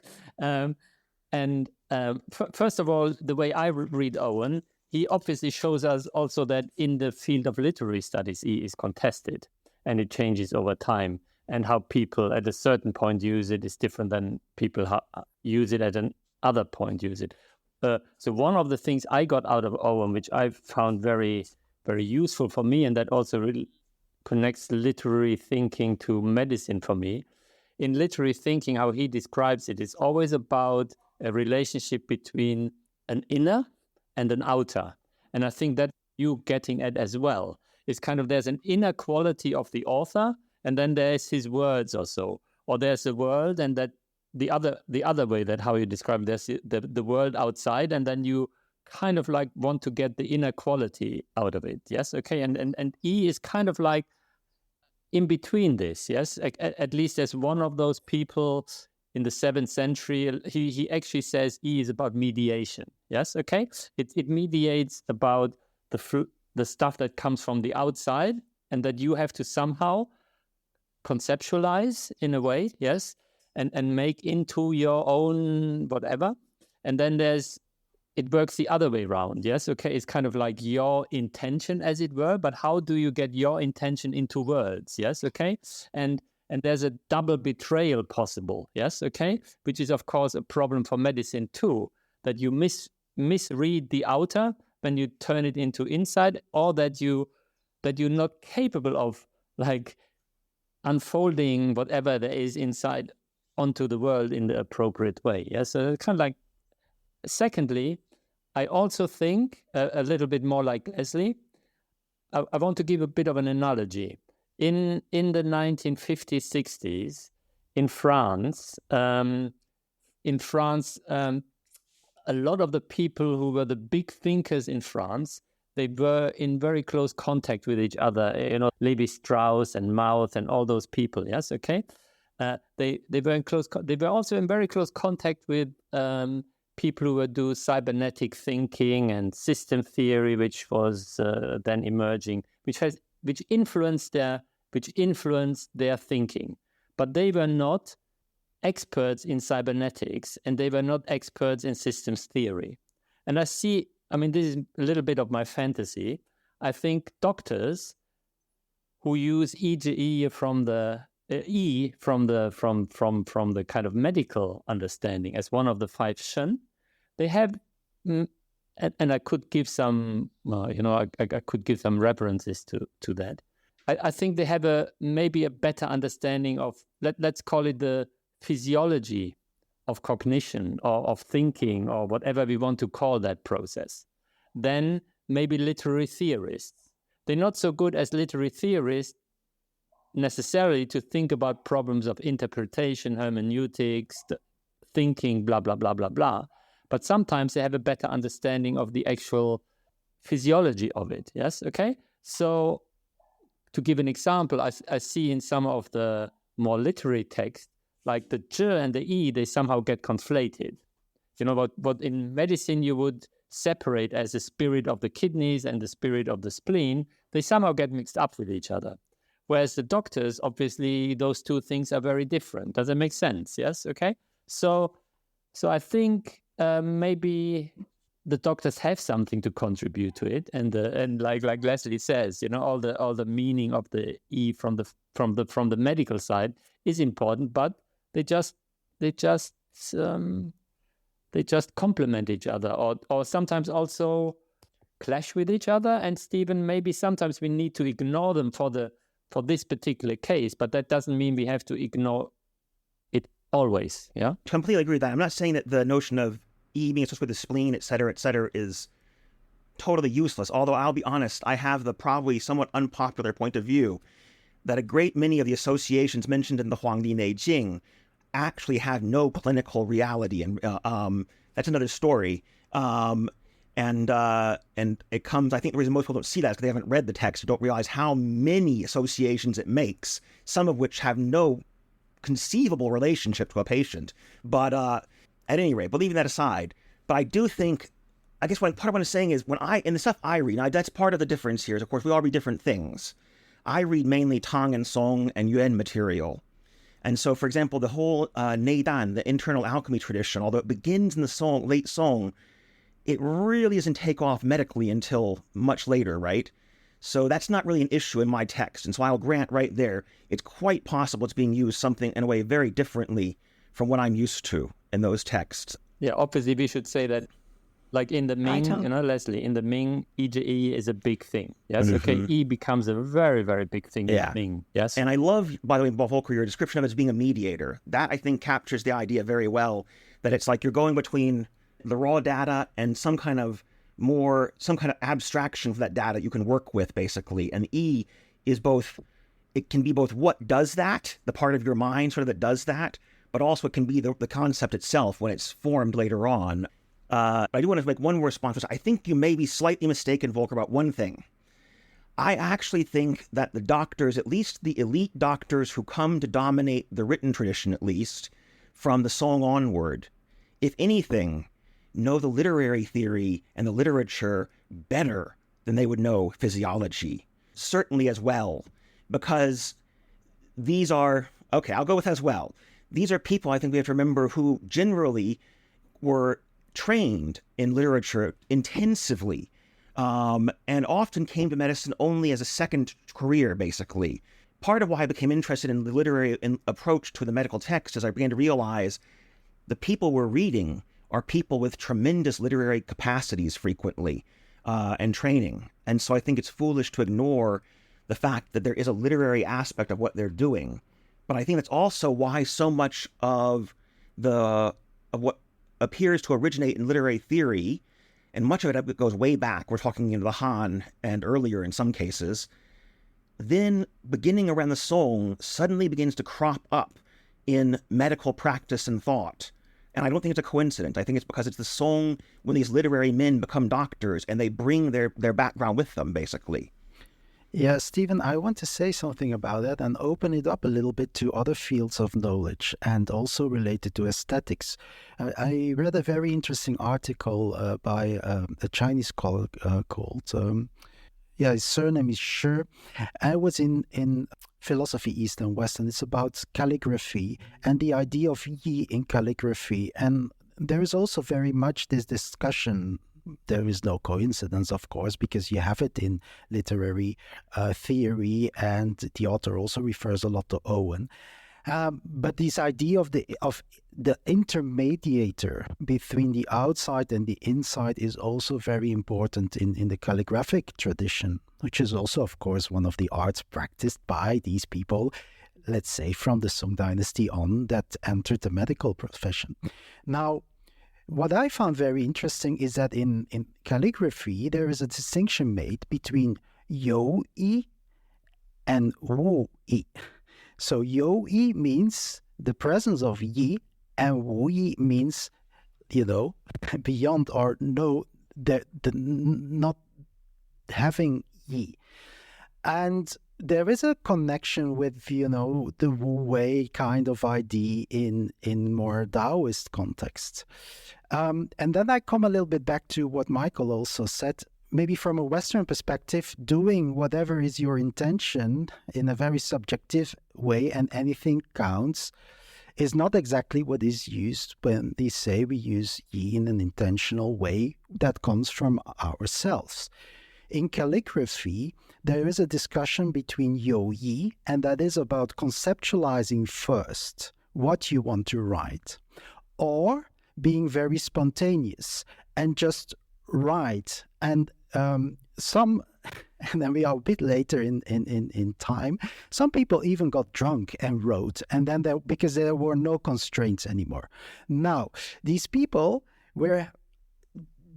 First of all, the way I read Owen, he obviously shows us also that in the field of literary studies, he is contested, and it changes over time. And how people at a certain point use it is different than people use it at another point use it. So one of the things I got out of Owen, which I found very, very useful for me, and that also really connects literary thinking to medicine for me. In literary thinking, how he describes it is always about a relationship between an inner and an outer. And I think that you getting at as well. It's kind of, there's an inner quality of the author, and then there's his words or so, or there's a world, and that the other way that how you describe it, there's the world outside, and then you kind of like want to get the inner quality out of it. Yes, okay, and E is kind of like in between this. Yes, at least as one of those people in the 7th century, he actually says E is about mediation. Yes, okay, it mediates about the stuff that comes from the outside, and that you have to somehow conceptualize in a way, yes, and make into your own whatever. And then it works the other way around, yes, okay, it's kind of like your intention, as it were, but how do you get your intention into words, yes, okay, and there's a double betrayal possible, yes, okay, which is of course a problem for medicine too, that you misread the outer when you turn it into inside, or that you're not capable of like unfolding whatever there is inside onto the world in the appropriate way. Yeah, so kind of like. Secondly, I also think a little bit more like Leslie. I want to give a bit of an analogy. In the 1950s, 60s, in France, a lot of the people who were the big thinkers in France, they were in very close contact with each other, Levi-Strauss and Mouth and all those people, yes, okay? They were also in very close contact with people who would do cybernetic thinking and system theory, which was then emerging, which influenced their thinking. But they were not experts in cybernetics, and they were not experts in systems theory. And this is a little bit of my fantasy. I think doctors who use EGE from the kind of medical understanding as one of the 5 Shen, they have, and I could give some, I could give some references to that. I think they have maybe a better understanding of, let's call it the physiology of cognition or of thinking or whatever we want to call that process, than maybe literary theorists. They're not so good as literary theorists necessarily to think about problems of interpretation, hermeneutics, thinking, blah, blah, blah, blah, blah. But sometimes they have a better understanding of the actual physiology of it, yes? Okay? So to give an example, I see in some of the more literary texts, like the zhi and the yi, they somehow get conflated. What in medicine you would separate as the spirit of the kidneys and the spirit of the spleen, they somehow get mixed up with each other. Whereas the doctors, obviously, those two things are very different. Does it make sense? Yes? Okay? So I think maybe the doctors have something to contribute to it, and like Leslie says, all the meaning of the E from the medical side is important, but they just complement each other, or sometimes also clash with each other. And Stephen, maybe sometimes we need to ignore them for this particular case, but that doesn't mean we have to ignore it always. Yeah, completely agree with that. I'm not saying that the notion of E being associated with the spleen, et cetera, is totally useless. Although I'll be honest, I have the probably somewhat unpopular point of view that a great many of the associations mentioned in the Huangdi Neijing actually have no clinical reality, and that's another story. And it comes, I think the reason most people don't see that is because they haven't read the text, don't realize how many associations it makes, some of which have no conceivable relationship to a patient. But at any rate, but leaving that aside, but I do think, I guess part of what I'm saying is in the stuff I read, now that's part of the difference here is, of course, we all read different things. I read mainly Tang and Song and Yuan material. And so, for example, the whole Neidan, the internal alchemy tradition, although it begins in the late Song, it really doesn't take off medically until much later, right? So that's not really an issue in my text. And so I'll grant right there, it's quite possible it's being used something in a way very differently from what I'm used to in those texts. Yeah, obviously we should say that, like in the Ming, Leslie, in the Ming, E is a big thing. Yes, okay, E becomes a very, very big thing in the Ming. Yes. And I love, by the way, Volker, your description of it as being a mediator. That, I think, captures the idea very well, that it's like you're going between the raw data and some kind of abstraction of that data you can work with, basically. And E is both, it can be both what does that, the part of your mind sort of that does that, but also it can be the concept itself when it's formed later on. I do want to make one more response, which I think you may be slightly mistaken, Volker, about one thing. I actually think that the doctors, at least the elite doctors who come to dominate the written tradition, at least, from the Song onward, if anything, know the literary theory and the literature better than they would know physiology, certainly as well, because these are, okay, I'll go with as well. These are people, I think we have to remember, who generally were trained in literature intensively, and often came to medicine only as a second career, basically. Part of why I became interested in the literary approach to the medical text is I began to realize the people we're reading are people with tremendous literary capacities frequently, and training. And so I think it's foolish to ignore the fact that there is a literary aspect of what they're doing. But I think that's also why so much of what appears to originate in literary theory, and much of it goes way back, we're talking the Han and earlier in some cases, then beginning around the Song suddenly begins to crop up in medical practice and thought. And I don't think it's a coincidence. I think it's because it's the Song when these literary men become doctors and they bring their background with them, basically. Yeah, Stephen, I want to say something about that and open it up a little bit to other fields of knowledge and also related to aesthetics. I read a very interesting article by a Chinese scholar called, his surname is Shi. I was in philosophy, East and West, and it's about calligraphy and the idea of Yi in calligraphy. And there is also very much this discussion. There is no coincidence, of course, because you have it in literary theory, and the author also refers a lot to Owen. But this idea of the intermediator between the outside and the inside is also very important in the calligraphic tradition, which is also, of course, one of the arts practiced by these people, let's say, from the Song Dynasty on, that entered the medical profession. Now, what I found very interesting is that in calligraphy, there is a distinction made between you-yi and wu-yi. So you-yi means the presence of yi, and wu-yi means, beyond or no, the not having yi. And there is a connection with, the Wu-Wei kind of idea in more Taoist contexts. And then I come a little bit back to what Michael also said, maybe from a Western perspective, doing whatever is your intention in a very subjective way and anything counts, is not exactly what is used when they say we use yi in an intentional way that comes from ourselves. In calligraphy, there is a discussion between you-yi, and that is about conceptualizing first what you want to write, or being very spontaneous and just write. And and then we are a bit later in time, some people even got drunk and wrote, and then because there were no constraints anymore. Now, these people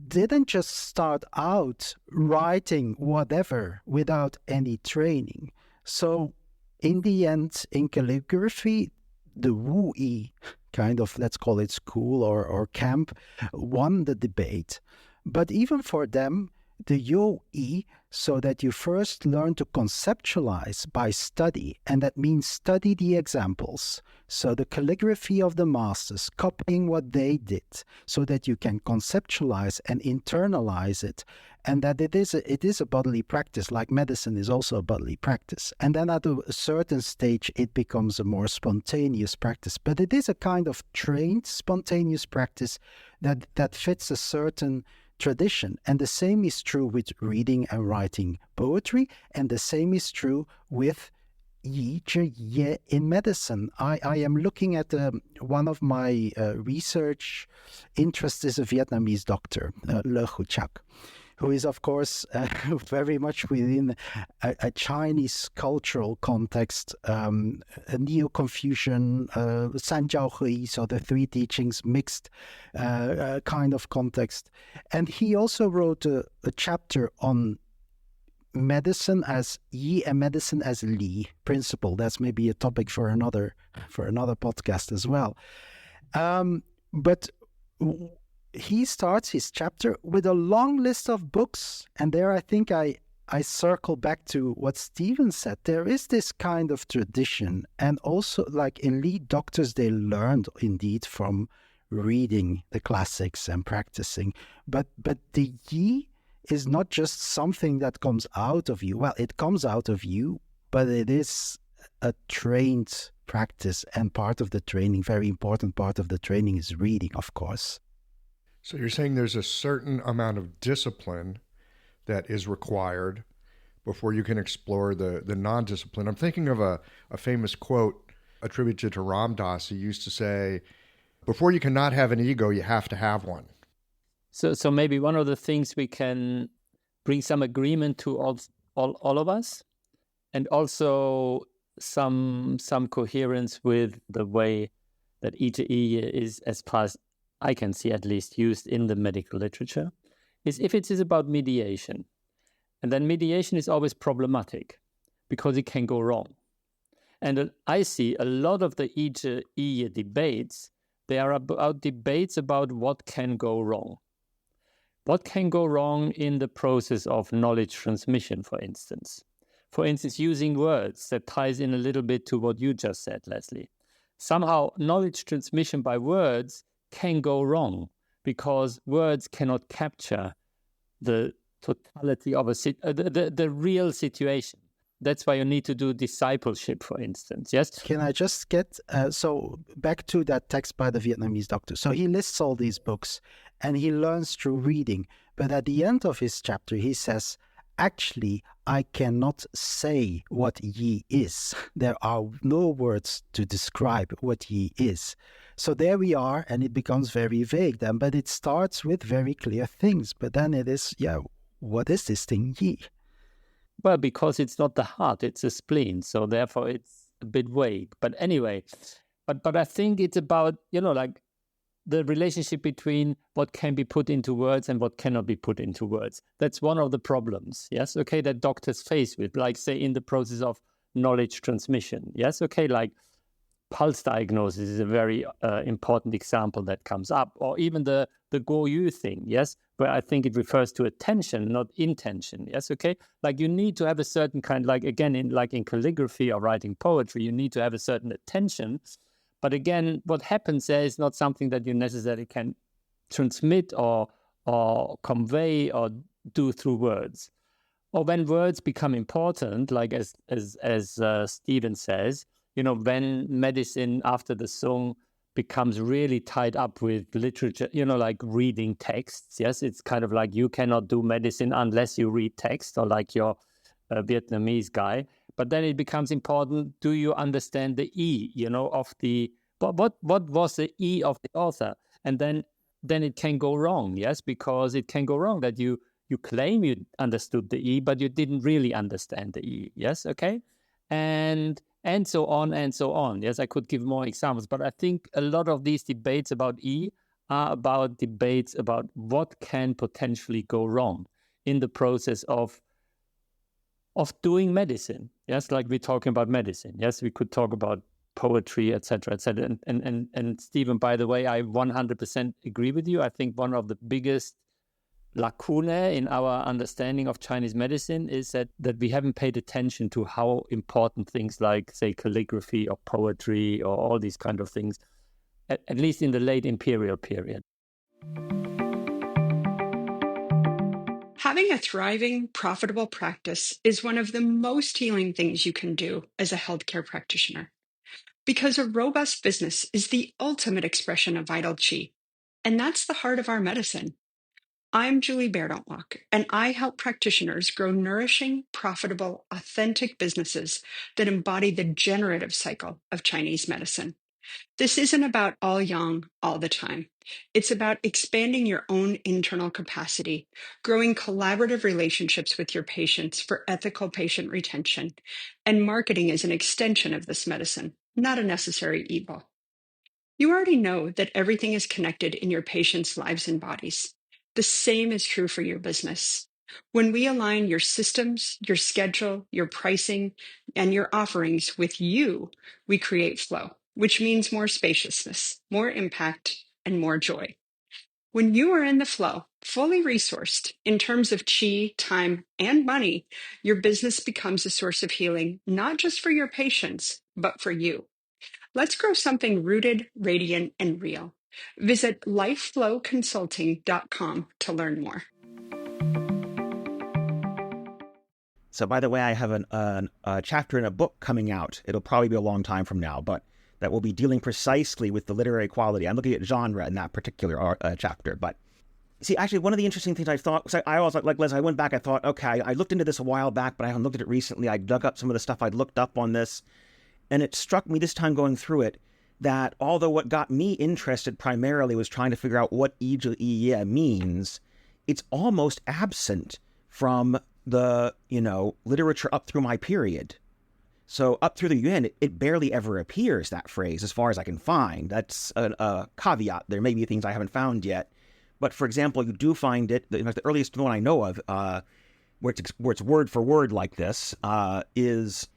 didn't just start out writing whatever without any training. So in the end, in calligraphy, the Wu-yi kind of, let's call it school or camp, won the debate. But even for them, the Yo-yi, so that you first learn to conceptualize by study, and that means study the examples. So the calligraphy of the masters, copying what they did, so that you can conceptualize and internalize it, and that it is a bodily practice, like medicine is also a bodily practice. And then at a certain stage, it becomes a more spontaneous practice. But it is a kind of trained, spontaneous practice that fits a certain tradition. And the same is true with reading and writing poetry, and the same is true with yi, zhi, ye in medicine. I am looking at one of my research interests is a Vietnamese doctor, Le Hu Chak, who is, of course, very much within a Chinese cultural context, a Neo-Confucian, Sanjiao Hui, so the three teachings mixed kind of context. And he also wrote a chapter on medicine as yi and medicine as li principle. That's maybe a topic for another podcast as well. But he starts his chapter with a long list of books, and there I think I circle back to what Stephen said. There is this kind of tradition, and also like elite doctors, they learned indeed from reading the classics and practicing. But the yi is not just something that comes out of you. Well, it comes out of you, but it is a trained practice, and part of the training, very important part of the training, is reading, of course. So you're saying there's a certain amount of discipline that is required before you can explore the non-discipline. I'm thinking of a famous quote attributed to Ram Dass. He used to say, before you cannot have an ego, you have to have one. So maybe one of the things we can bring some agreement to all of us, and also some coherence with the way that I is, as far as I can see at least, used in the medical literature, is if it is about mediation. And then mediation is always problematic because it can go wrong. And I see a lot of the I debates, they are about debates about what can go wrong. What can go wrong in the process of knowledge transmission, for instance? For instance, using words, that ties in a little bit to what you just said, Leslie. Somehow, knowledge transmission by words can go wrong because words cannot capture the totality of the real situation. That's why you need to do discipleship, for instance. Yes? Can I just get, so back to that text by the Vietnamese doctor. So he lists all these books and he learns through reading. But at the end of his chapter, he says, actually, I cannot say what yi is. There are no words to describe what yi is. So there we are, and it becomes very vague then. But it starts with very clear things. But then it is, what is this thing yi? Well, because it's not the heart, it's a spleen. So therefore it's a bit vague. But anyway, but I think it's about, like the relationship between what can be put into words and what cannot be put into words. That's one of the problems, yes? Okay, that doctors face with, like, say, in the process of knowledge transmission, yes? Okay, like pulse diagnosis is a very important example that comes up, or even the Goyu thing, yes? Where I think it refers to attention, not intention, yes? Okay, like you need to have a certain kind, like again, in calligraphy or writing poetry, you need to have a certain attention. But again, what happens there is not something that you necessarily can transmit or convey or do through words. Or when words become important, like as Stephen says, when medicine after the Song becomes really tied up with literature, like reading texts. Yes, it's kind of like you cannot do medicine unless you read text, or like your Vietnamese guy. But then it becomes important, do you understand the E, of the, what was the E of the author? And then it can go wrong, yes, because it can go wrong that you claim you understood the E, but you didn't really understand the E, yes, okay? And so on and so on. Yes, I could give more examples, but I think a lot of these debates about E are about debates about what can potentially go wrong in the process of doing medicine. Yes, like we're talking about medicine. Yes, we could talk about poetry, etc., etc. And Stephen, by the way, I 100% agree with you. I think one of the biggest lacunae in our understanding of Chinese medicine is that we haven't paid attention to how important things like, say, calligraphy or poetry or all these kind of things, at least in the late imperial period. Having a thriving, profitable practice is one of the most healing things you can do as a healthcare practitioner, because a robust business is the ultimate expression of vital qi, and that's the heart of our medicine. I'm Julie Bairdontlock, and I help practitioners grow nourishing, profitable, authentic businesses that embody the generative cycle of Chinese medicine. This isn't about all yang all the time. It's about expanding your own internal capacity, growing collaborative relationships with your patients for ethical patient retention, and marketing as an extension of this medicine, not a necessary evil. You already know that everything is connected in your patients' lives and bodies. The same is true for your business. When we align your systems, your schedule, your pricing, and your offerings with you, we create flow, which means more spaciousness, more impact, and more joy. When you are in the flow, fully resourced in terms of chi, time, and money, your business becomes a source of healing, not just for your patients, but for you. Let's grow something rooted, radiant, and real. Visit lifeflowconsulting.com to learn more. So, by the way, I have a chapter in a book coming out. It'll probably be a long time from now, but that will be dealing precisely with the literary quality. I'm looking at genre in that particular chapter. But see, actually, one of the interesting things I thought, so I always, like Liz, I went back, I thought, okay, I looked into this a while back, but I haven't looked at it recently. I dug up some of the stuff I'd looked up on this, and it struck me this time going through it that although what got me interested primarily was trying to figure out what Yi means, it's almost absent from the, literature up through my period. So up through the Yuan, it barely ever appears, that phrase, as far as I can find. That's a caveat. There may be things I haven't found yet. But for example, you do find it, in fact, the earliest one I know of, where it's word for word like this, is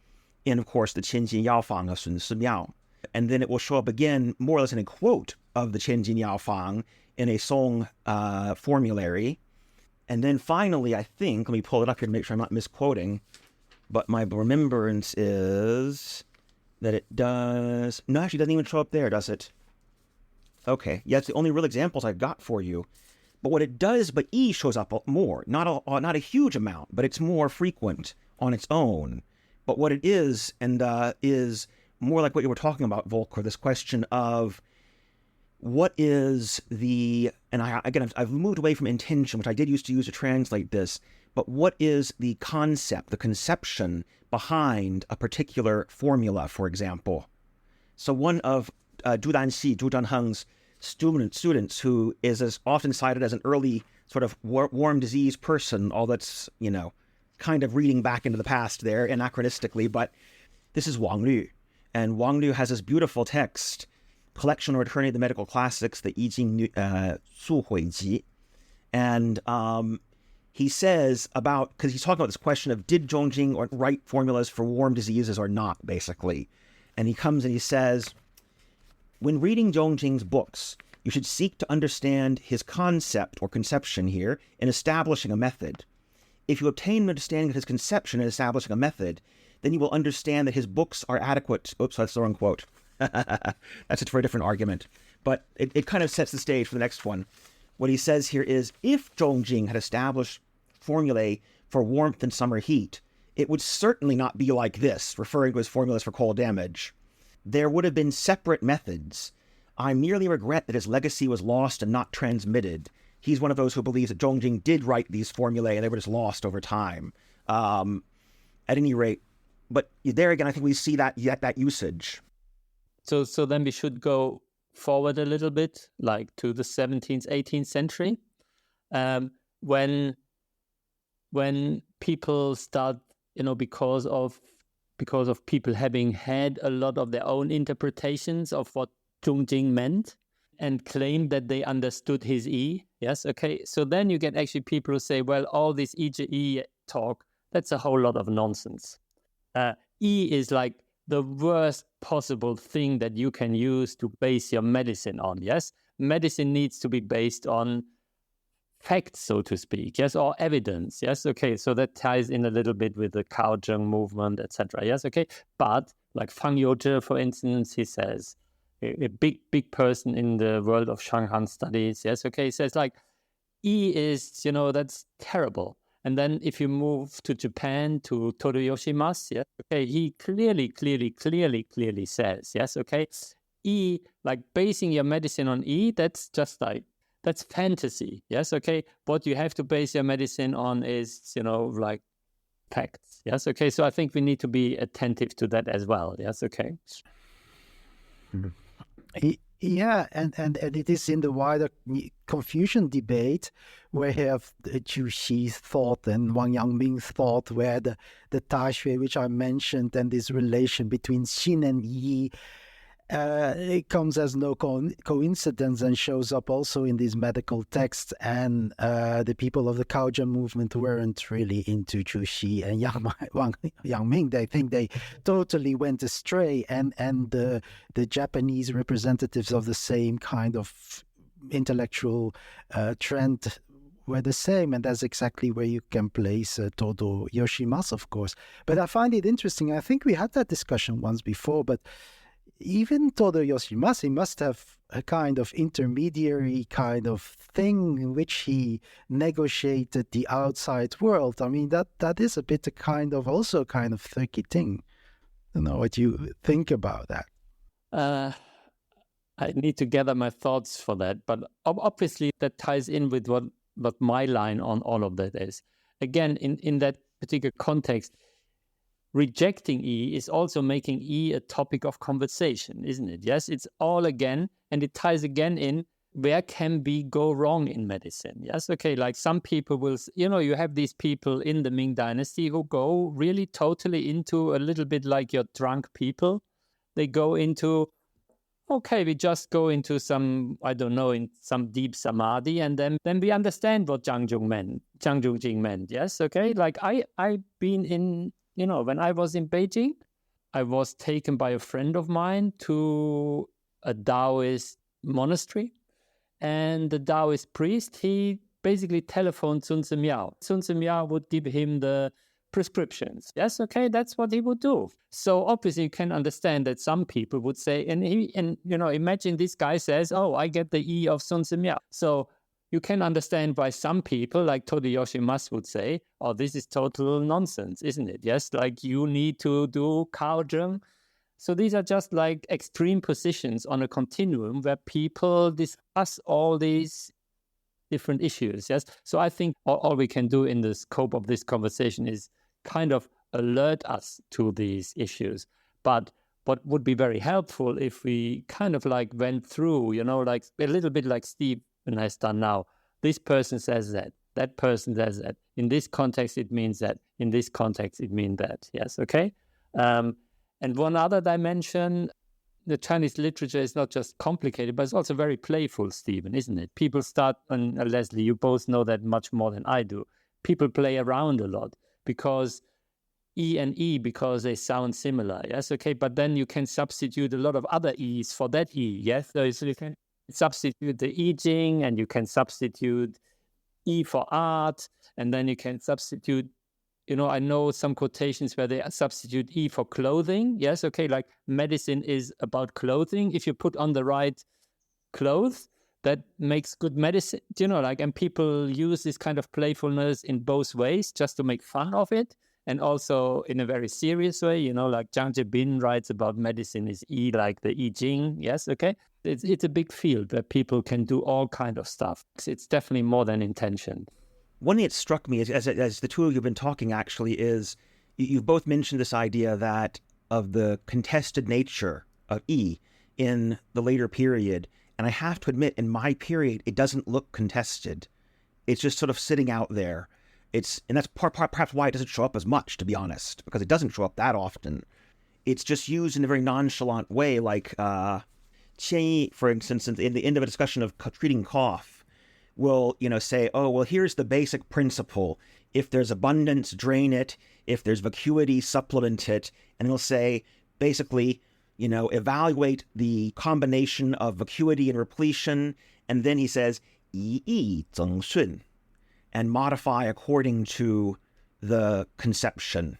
in, of course, the Qianjin Yaofang of Sun Si Miao. And then it will show up again, more or less in a quote of the Qianjin Yaofang in a Song formulary. And then finally, I think, let me pull it up here to make sure I'm not misquoting, but my remembrance is that it does... No, actually, it doesn't even show up there, does it? Okay, yeah, it's the only real examples I've got for you. But what it does, but E shows up more. Not a huge amount, but it's more frequent on its own. But what it is, and is more like what you were talking about, Volker, this question of what is the, and I've moved away from intention, which I did used to use to translate this, but what is the concept, the conception behind a particular formula, for example? So one of Zhu Danheng's students, who is often cited as an early sort of warm disease person, all that's, kind of reading back into the past there anachronistically, but this is Wang Lu. And Wang Lu has this beautiful text, Collection or Eternity of the Medical Classics, the Yi Jing Su Hui Ji. And he says about, because he's talking about this question of did Zhongjing write formulas for warm diseases or not, basically. And he comes and he says, when reading Zhongjing's books, you should seek to understand his concept or conception here in establishing a method. If you obtain an understanding of his conception in establishing a method, then you will understand that his books are adequate. Oops, that's the wrong quote. That's it for a different argument. But it kind of sets the stage for the next one. What he says here is, if Zhongjing had established formulae for warmth and summer heat, it would certainly not be like this, referring to his formulas for cold damage. there would have been separate methods. I merely regret that his legacy was lost and not transmitted. He's one of those who believes that Zhongjing did write these formulae and they were just lost over time. At any rate, but there again, I think we see that usage. So then we should go forward a little bit, like to the 17th, 18th century, when people start, because of people having had a lot of their own interpretations of what Zhongjing meant and claimed that they understood his E. Yes, okay. So then you get actually people who say, well, all this E talk, that's a whole lot of nonsense. E is like the worst possible thing that you can use to base your medicine on, yes? Medicine needs to be based on facts, so to speak, yes, or evidence, yes, okay, so that ties in a little bit with the Kaozheng movement, etc., yes, okay, but like Fang Youzhi, for instance, he says, a big person in the world of Shanghan studies, yes, okay, he says like, E is, that's terrible. And then if you move to Japan, to Todo Yoshimasu, yes, okay, he clearly says, yes, okay, E, like basing your medicine on E, that's just like, that's fantasy, yes, okay? What you have to base your medicine on is, like facts, yes, okay? So I think we need to be attentive to that as well, yes, okay? Yeah, and it is in the wider Confucian debate where you have Zhu Xi's thought and Wang Yangming's thought, where the Tai Xue, which I mentioned, and this relation between Xin and Yi, it comes as no coincidence and shows up also in these medical texts. And the people of the Kaozheng movement weren't really into Zhu Xi and Wang Yangming. They think they totally went astray. And the Japanese representatives of the same kind of intellectual trend were the same. And that's exactly where you can place Todo Yoshimasu, of course. But I find it interesting. I think we had that discussion once before, but even Todo Yoshimasu must have a kind of intermediary kind of thing in which he negotiated the outside world. I mean, that is a bit a kind of tricky thing. I don't know what you think about that. I need to gather my thoughts for that, but obviously that ties in with what my line on all of that is. Again, in that particular context, rejecting E is also making E a topic of conversation, isn't it? Yes, it's all again, and it ties again in where can we go wrong in medicine? Yes, okay, like some people will, you have these people in the Ming Dynasty who go really totally into a little bit like your drunk people. They go into, okay, we just go into some, I don't know, in some deep samadhi, and then we understand what Zhang Zhongjing meant. Yes, okay, like I've been in, when I was in Beijing, I was taken by a friend of mine to a Taoist monastery. And the Taoist priest, he basically telephoned Sun Tzu Miao. Sun Tzu Miao would give him the prescriptions. Yes, okay, that's what he would do. So obviously you can understand that some people would say, imagine this guy says, oh, I get the E of Sun Tzu Miao. So you can understand why some people, like Todo Yoshimasu, would say, oh, this is total nonsense, isn't it? Yes, like you need to do Kaozheng. So these are just like extreme positions on a continuum where people discuss all these different issues, yes? So I think all we can do in the scope of this conversation is kind of alert us to these issues. But what would be very helpful if we kind of like went through, like a little bit like Steve has done now. This person says that person says that. In this context, it means that. In this context, it means that. Yes, okay? And one other dimension, the Chinese literature is not just complicated, but it's also very playful, Stephen, isn't it? People start, and Leslie, you both know that much more than I do. People play around a lot because because they sound similar, yes, okay? But then you can substitute a lot of other E's for that E, yes? So you can substitute the I Ching, and you can substitute E for art, and then you can substitute, I know some quotations where they substitute E for clothing. Yes, okay, like medicine is about clothing. If you put on the right clothes, that makes good medicine, and people use this kind of playfulness in both ways just to make fun of it. and also in a very serious way, like Zhang Jibin writes about medicine is E, like the I Ching. Yes, okay. It's a big field where people can do all kind of stuff. It's definitely more than intention. One thing that struck me as the two of you have been talking actually is you've both mentioned this idea that of the contested nature of E in the later period. And I have to admit, in my period, it doesn't look contested. It's just sort of sitting out there. And that's perhaps why it doesn't show up as much, to be honest, because it doesn't show up that often. It's just used in a very nonchalant way, like Qian Yi, for instance, in the end of a discussion of treating cough, will say, oh, well, here's the basic principle. If there's abundance, drain it. If there's vacuity, supplement it. And he'll say, basically, evaluate the combination of vacuity and repletion. And then he says, yi yi zeng shun, and modify according to the conception,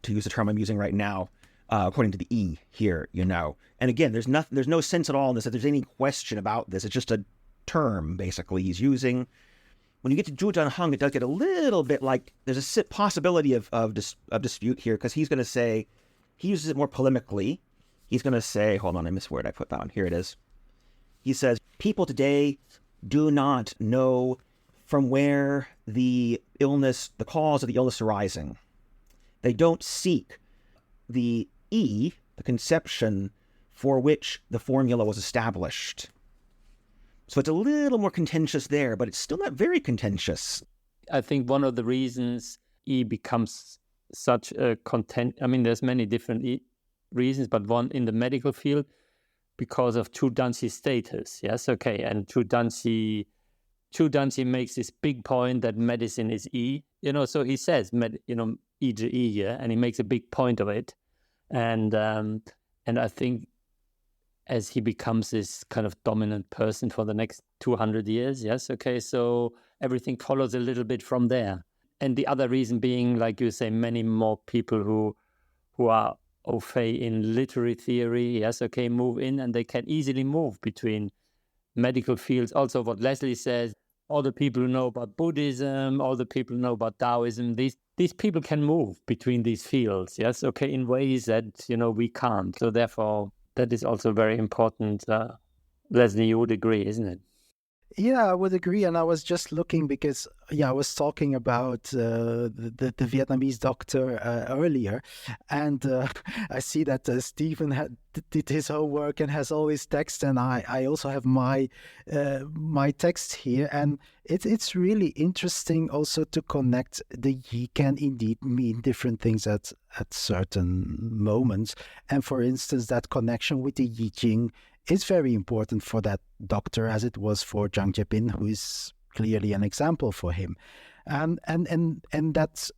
to use the term I'm using right now, according to the E here, And again, there's no sense at all in this that there's any question about this. It's just a term, basically, he's using. When you get to Zhu Zhenheng, it does get a little bit like there's a possibility of dispute here, because he's going to say, he uses it more polemically. He's going to say, hold on, I missed where I put that one. Here it is. He says, people today do not know from where the cause of the illness arising. They don't seek the E, the conception for which the formula was established. So it's a little more contentious there, but it's still not very contentious. I think one of the reasons E becomes such a there's many different reasons, but one in the medical field, because of Chu Danxi's status. Yes, okay. And Chu Danxi makes this big point that medicine is E, so he says, E to E, yeah, and he makes a big point of it. And I think as he becomes this kind of dominant person for the next 200 years, yes, okay, so everything follows a little bit from there. And the other reason being, like you say, many more people who are au fait in literary theory, yes, okay, move in, and they can easily move between medical fields. Also, what Leslie says, all the people who know about Buddhism, all the people who know about Taoism, these people can move between these fields, yes, okay, in ways that, we can't. So therefore, that is also very important. Leslie, you would agree, isn't it? Yeah, I would agree. And I was just looking because, I was talking about the Vietnamese doctor earlier. And I see that Stephen did his homework and has all his text. And I also have my text here. And it's really interesting also to connect the Yi can indeed mean different things at certain moments. And for instance, that connection with the Yi Jing is very important for that doctor, as it was for Zhang Jibin, who is clearly an example for him. And that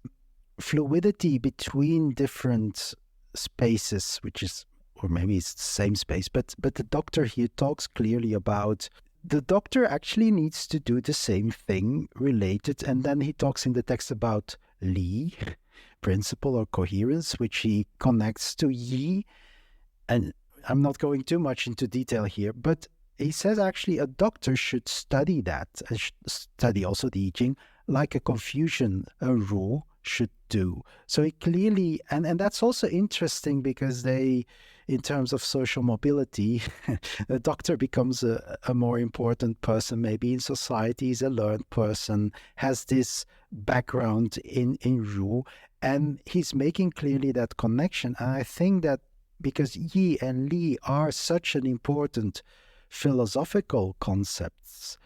fluidity between different spaces, which is, or maybe it's the same space, but the doctor here talks clearly about the doctor actually needs to do the same thing related. And then he talks in the text about Li, principle or coherence, which he connects to Yi. And I'm not going too much into detail here, but he says actually a doctor should study that, study also the I Ching, like a Confucian rule should do. So he clearly, and that's also interesting because they, in terms of social mobility, the doctor becomes a more important person maybe in society, is a learned person, has this background in Ru, and he's making clearly that connection. And I think that because Yi and Li are such an important philosophical concepts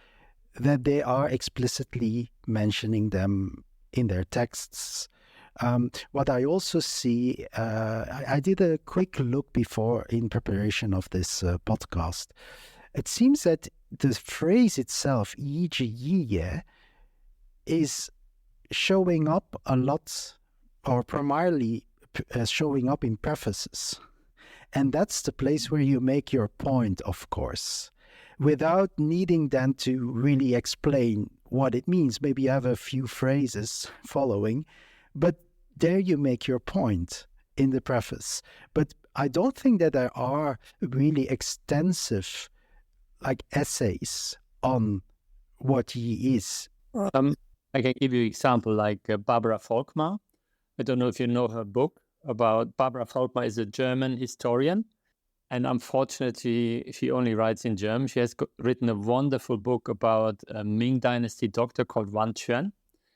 that they are explicitly mentioning them in their texts. What I also see, I did a quick look before in preparation of this podcast. It seems that the phrase itself, Yi Zhi Yi Ye, is showing up a lot, or primarily showing up in prefaces. And that's the place where you make your point, of course, without needing then to really explain what it means. Maybe you have a few phrases following, but there you make your point in the preface. But I don't think that there are really extensive essays on what Yi is. I can give you an example like Barbara Volkmar. I don't know if you know her book about Barbara Volkmar is a German historian. And unfortunately, she only writes in German. She has written a wonderful book about a Ming Dynasty doctor called Wan Quan.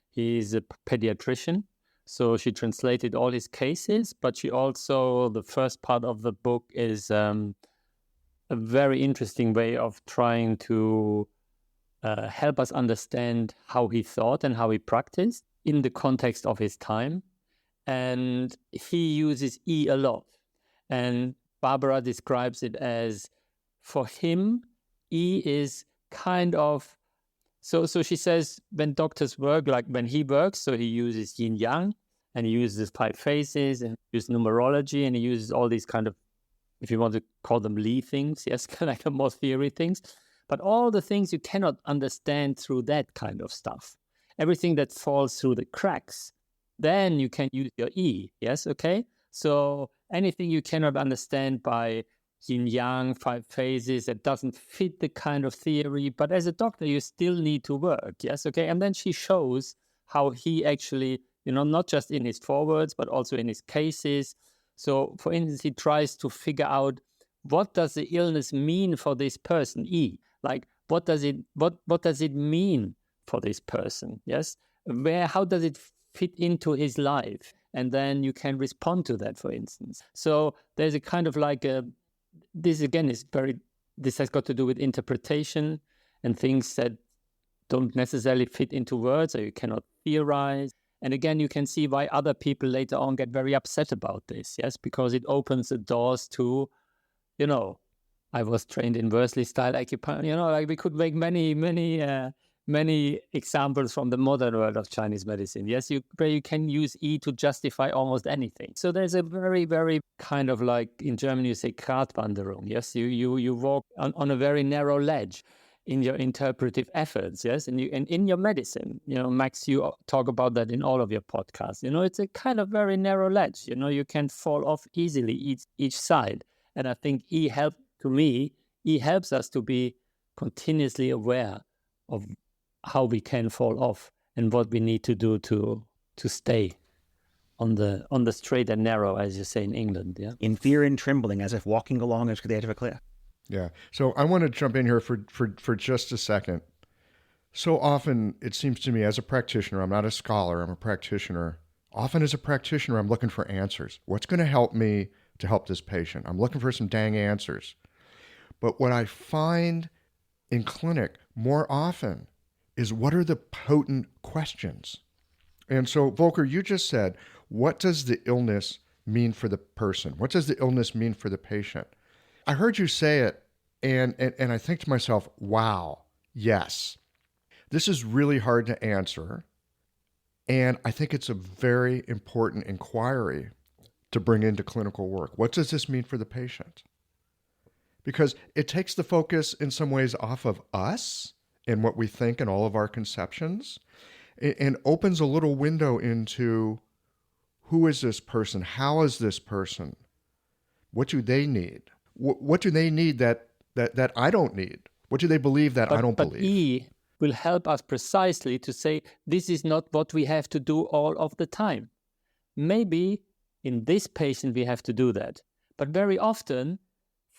He's a pediatrician. So she translated all his cases, but she also, the first part of the book is a very interesting way of trying to help us understand how he thought and how he practiced in the context of his time. And he uses E a lot. And Barbara describes it as, for him, E is kind of, so she says when doctors work, like when he works, so he uses yin yang, and he uses 5 phases, and he uses numerology, and he uses all these kind of, if you want to call them Li things, yes, like more theory things, but all the things you cannot understand through that kind of stuff. Everything that falls through the cracks, then you can use your E, yes, okay? So anything you cannot understand by yin-yang, 5 phases, that doesn't fit the kind of theory, but as a doctor, you still need to work, yes, okay? And then she shows how he actually, not just in his forewords, but also in his cases. So, for instance, he tries to figure out, what does the illness mean for this person, E? Like, what does it mean for this person, yes? How does it fit into his life? And then you can respond to that, for instance. So there's a kind of like this has got to do with interpretation and things that don't necessarily fit into words, or you cannot theorize. And again, you can see why other people later on get very upset about this, yes? Because it opens the doors to, I was trained in Worsley style acupuncture, like we could make many examples from the modern world of Chinese medicine. Yes, where you can use E to justify almost anything. So there's a very, very kind of like, in German you say Gratwanderung. Yes, you walk on a very narrow ledge in your interpretive efforts. Yes, and in your medicine, Max, you talk about that in all of your podcasts. It's a kind of very narrow ledge. You can fall off easily each side. And I think E helps us to be continuously aware of how we can fall off and what we need to do to stay on the straight and narrow, as you say in England. Yeah. In fear and trembling, as if walking along the edge of a cliff. Yeah. So I want to jump in here for just a second. So often it seems to me, as a practitioner, I'm not a scholar, I'm a practitioner. Often as a practitioner, I'm looking for answers. What's going to help me to help this patient? I'm looking for some dang answers. But what I find in clinic more often is, what are the potent questions? And so, Volker, you just said, what does the illness mean for the person? What does the illness mean for the patient? I heard you say it, and I think to myself, wow, yes. This is really hard to answer, and I think it's a very important inquiry to bring into clinical work. What does this mean for the patient? Because it takes the focus in some ways off of us and what we think and all of our conceptions, and opens a little window into, who is this person? How is this person? What do they need? What do they need that I don't need? What do they believe that I don't believe? But E will help us precisely to say, this is not what we have to do all of the time. Maybe in this patient we have to do that. But very often,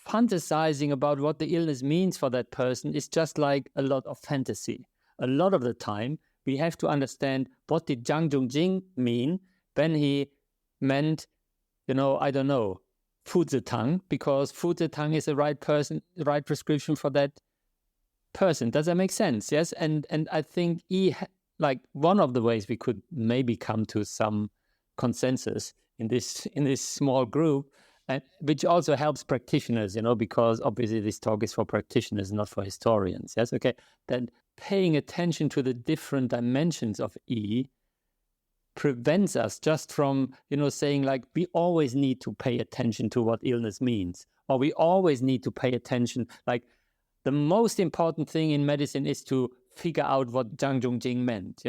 fantasizing about what the illness means for that person is just like a lot of fantasy. A lot of the time, we have to understand, what did Zhang Zhongjing mean when he meant, I don't know, Fu Zitang, because Fu Zitang is the right prescription for that person. Does that make sense? Yes, and I think like one of the ways we could maybe come to some consensus in this small group, which also helps practitioners, because obviously this talk is for practitioners, not for historians. Yes, okay. Then paying attention to the different dimensions of E prevents us just from, saying like, we always need to pay attention to what illness means, or we always need to pay attention. Like, the most important thing in medicine is to figure out what Zhang Zhongjing meant.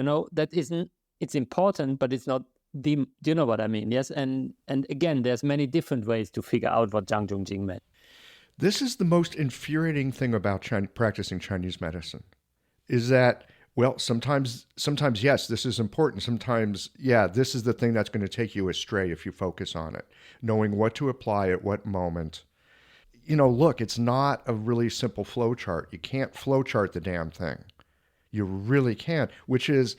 It's important, but it's not. Do you know what I mean? Yes, and again, there's many different ways to figure out what Zhang Zhongjing meant. This is the most infuriating thing about practicing Chinese medicine, is that Well, sometimes yes, this is important. Sometimes, yeah, this is the thing that's going to take you astray if you focus on it. Knowing what to apply at what moment. Look, it's not a really simple flow chart. You can't flow chart the damn thing. You really can't, which is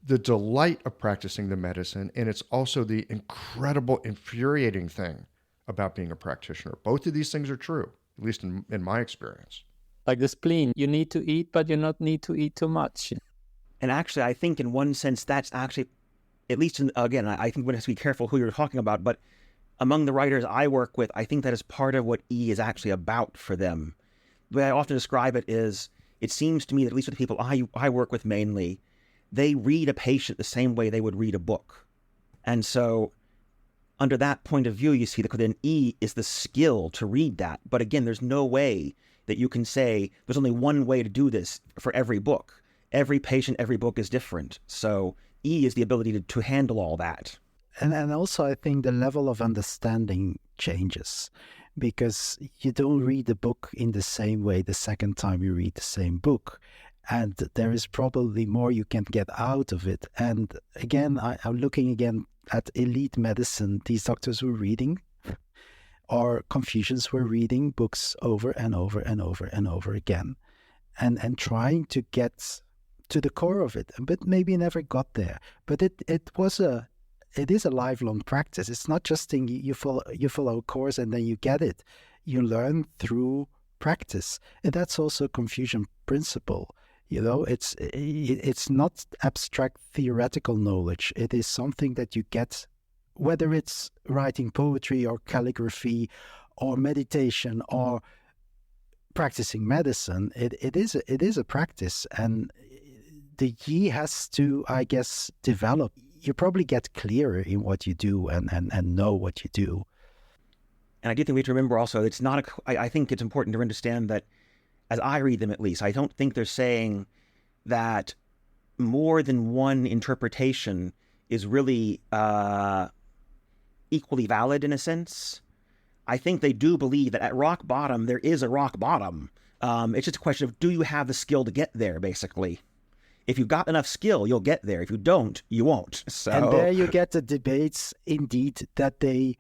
the delight of practicing the medicine, and it's also the incredible, infuriating thing about being a practitioner. Both of these things are true, at least in my experience. Like the spleen, you need to eat, but you not need to eat too much. And actually, I think in one sense, that's actually, at least, again, I think we have to be careful who you're talking about, but among the writers I work with, I think that is part of what E is actually about for them. The way I often describe it is, it seems to me that at least with the people I work with mainly, they read a patient the same way they would read a book. And so under that point of view, you see that then E is the skill to read that. But again, there's no way that you can say there's only one way to do this for every book. Every patient, every book is different. So E is the ability to handle all that. And also I think the level of understanding changes, because you don't read the book in the same way the second time you read the same book. And there is probably more you can get out of it. And again, I'm looking again at elite medicine. These doctors were reading, or Confucians were reading books over and over and over and over again, and trying to get to the core of it, but maybe never got there. But it is a lifelong practice. It's not just thing you follow a course and then you get it. You learn through practice, and that's also a Confucian principle. It's not abstract theoretical knowledge. It is something that you get, whether it's writing poetry or calligraphy or meditation or practicing medicine. It is a practice, and the Yi has to, I guess, develop. You probably get clearer in what you do and know what you do. And I do think we have to remember also, it's not I think it's important to understand that, as I read them at least, I don't think they're saying that more than one interpretation is really equally valid in a sense. I think they do believe that at rock bottom, there is a rock bottom. It's just a question of, do you have the skill to get there, basically? If you've got enough skill, you'll get there. If you don't, you won't. So... And there you get the debates, indeed, that they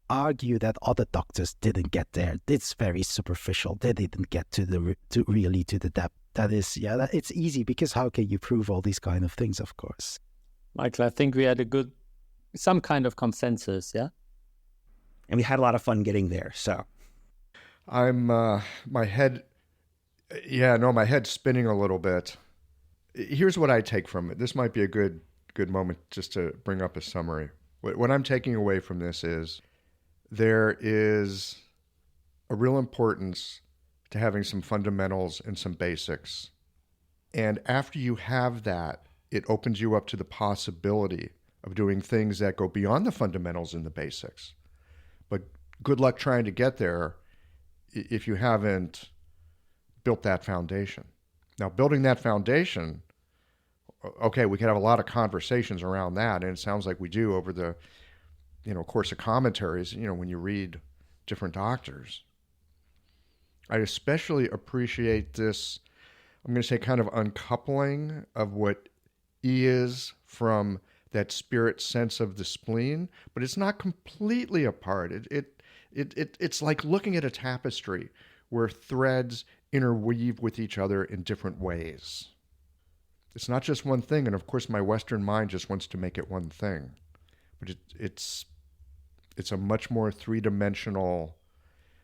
argue that other doctors didn't get there. It's very superficial. They didn't get to the depth. That is, it's easy, because how can you prove all these kind of things, of course? Michael, I think we had some kind of consensus, yeah? And we had a lot of fun getting there, so. My head's spinning a little bit. Here's what I take from it. This might be a good moment just to bring up a summary. What I'm taking away from this is there is a real importance to having some fundamentals and some basics. And after you have that, it opens you up to the possibility of doing things that go beyond the fundamentals and the basics. But good luck trying to get there if you haven't built that foundation. Now, building that foundation, okay, we could have a lot of conversations around that, and it sounds like we do over the, course of commentaries, when you read different doctors. I especially appreciate this, I'm going to say, kind of uncoupling of what E is from that spirit sense of the spleen, but it's not completely apart. It's like looking at a tapestry where threads interweave with each other in different ways. It's not just one thing, and of course my Western mind just wants to make it one thing. But it's a much more three-dimensional,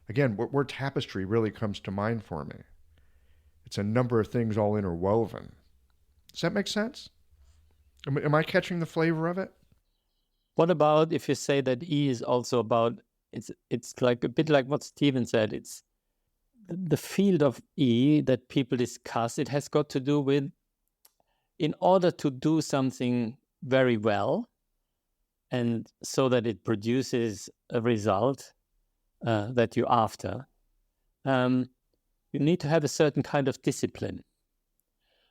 again, where tapestry really comes to mind for me. It's a number of things all interwoven. Does that make sense? Am I catching the flavor of it? What about if you say that E is also about, it's like a bit like what Stephen said, it's the field of E that people discuss, it has got to do with, in order to do something very well, and so that it produces a result that you're after, you need to have a certain kind of discipline.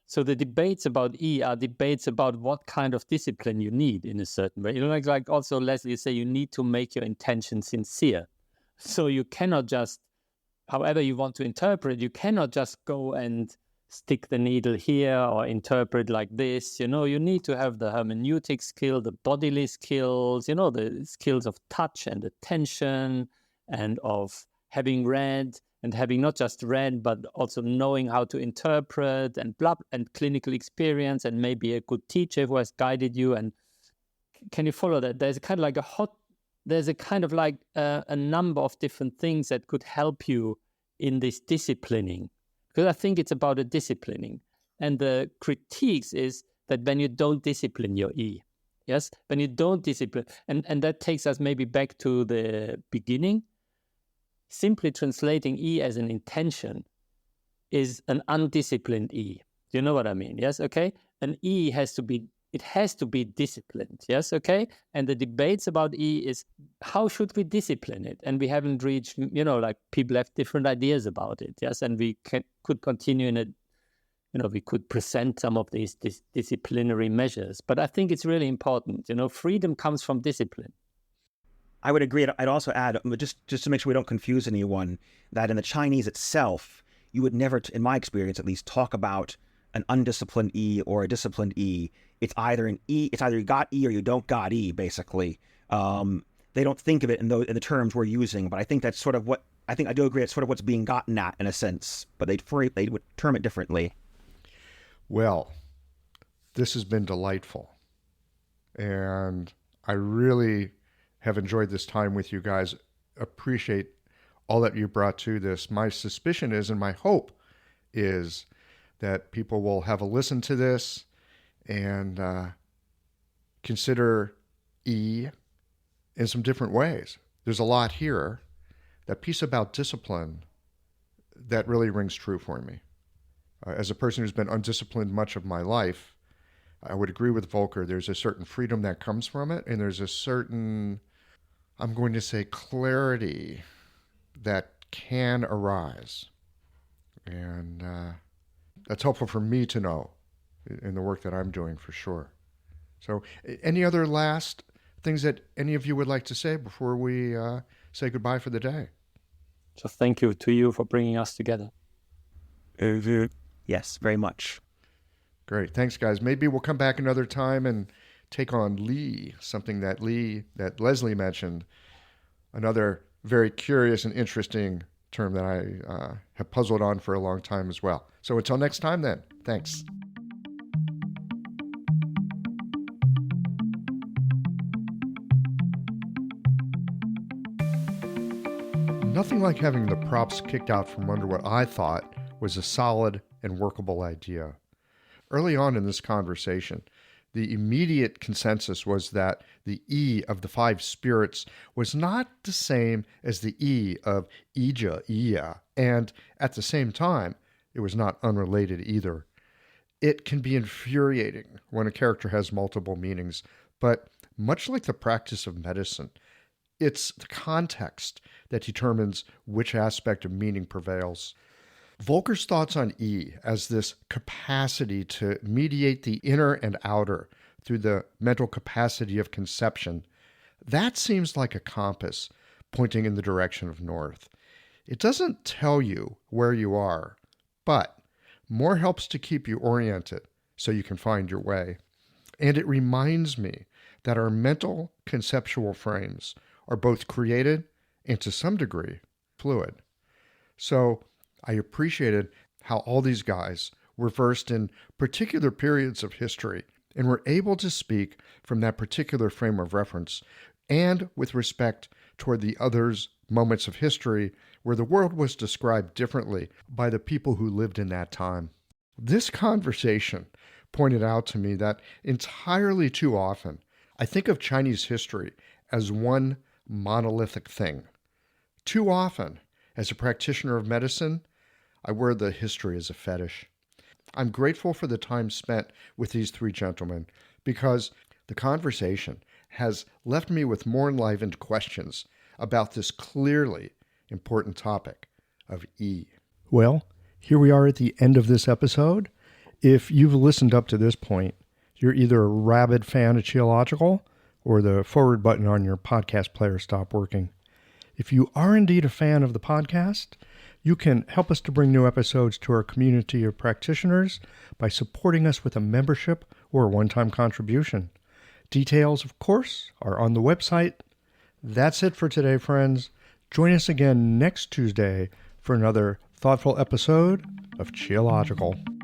So the debates about E are debates about what kind of discipline you need in a certain way. Like also, Leslie, you say you need to make your intention sincere. So you cannot just, however you want to interpret, you cannot just go and stick the needle here or interpret like this. You need to have the hermeneutic skill, the bodily skills, the skills of touch and attention and of having read and having not just read, but also knowing how to interpret and clinical experience and maybe a good teacher who has guided you. And can you follow that? There's a kind of like a number of different things that could help you in this disciplining. Because I think it's about a disciplining. And the critiques is that when you don't discipline your E, yes, when you don't discipline, and that takes us maybe back to the beginning, simply translating E as an intention is an undisciplined E. Do you know what I mean? Yes, okay? An E has to be disciplined, yes, okay? And the debates about E is how should we discipline it? And we haven't reached, like people have different ideas about it, yes? And we could continue in it, we could present some of these disciplinary measures. But I think it's really important, freedom comes from discipline. I would agree. I'd also add, just to make sure we don't confuse anyone, that in the Chinese itself, you would never, in my experience at least, talk about an undisciplined E or a disciplined E. It's either an E, it's either you got E or you don't got E, basically. They don't think of it in the terms we're using, but I think that's sort of I do agree, it's sort of what's being gotten at in a sense, but they would term it differently. Well, this has been delightful. And I really have enjoyed this time with you guys. Appreciate all that you brought to this. My suspicion is, and my hope is, that people will have a listen to this and consider E in some different ways. There's a lot here. That piece about discipline, that really rings true for me. As a person who's been undisciplined much of my life, I would agree with Volker. There's a certain freedom that comes from it, and there's a certain, I'm going to say, clarity that can arise. And that's helpful for me to know in the work that I'm doing, for sure. So any other last things that any of you would like to say before we say goodbye for the day? So thank you to you for bringing us together. Yes, very much. Great. Thanks, guys. Maybe we'll come back another time and take on Li, something that Leslie mentioned, another very curious and interesting term that I have puzzled on for a long time as well. So until next time then, thanks. Nothing like having the props kicked out from under what I thought was a solid and workable idea. Early on in this conversation, the immediate consensus was that the E of the five spirits was not the same as the E of Ija, Iya, and at the same time, it was not unrelated either. It can be infuriating when a character has multiple meanings, but much like the practice of medicine, it's the context that determines which aspect of meaning prevails. Volker's thoughts on E as this capacity to mediate the inner and outer through the mental capacity of conception, that seems like a compass pointing in the direction of north. It doesn't tell you where you are, but more helps to keep you oriented so you can find your way. And it reminds me that our mental conceptual frames are both created and to some degree fluid. So I appreciated how all these guys were versed in particular periods of history and were able to speak from that particular frame of reference and with respect toward the others' moments of history where the world was described differently by the people who lived in that time. This conversation pointed out to me that entirely too often I think of Chinese history as one monolithic thing. Too often, as a practitioner of medicine, I wear the history as a fetish. I'm grateful for the time spent with these three gentlemen because the conversation has left me with more enlivened questions about this clearly important topic of E. Well, here we are at the end of this episode. If you've listened up to this point, you're either a rabid fan of Qiological or the forward button on your podcast player stopped working. If you are indeed a fan of the podcast, you can help us to bring new episodes to our community of practitioners by supporting us with a membership or a one-time contribution. Details, of course, are on the website. That's it for today, friends. Join us again next Tuesday for another thoughtful episode of Qiological.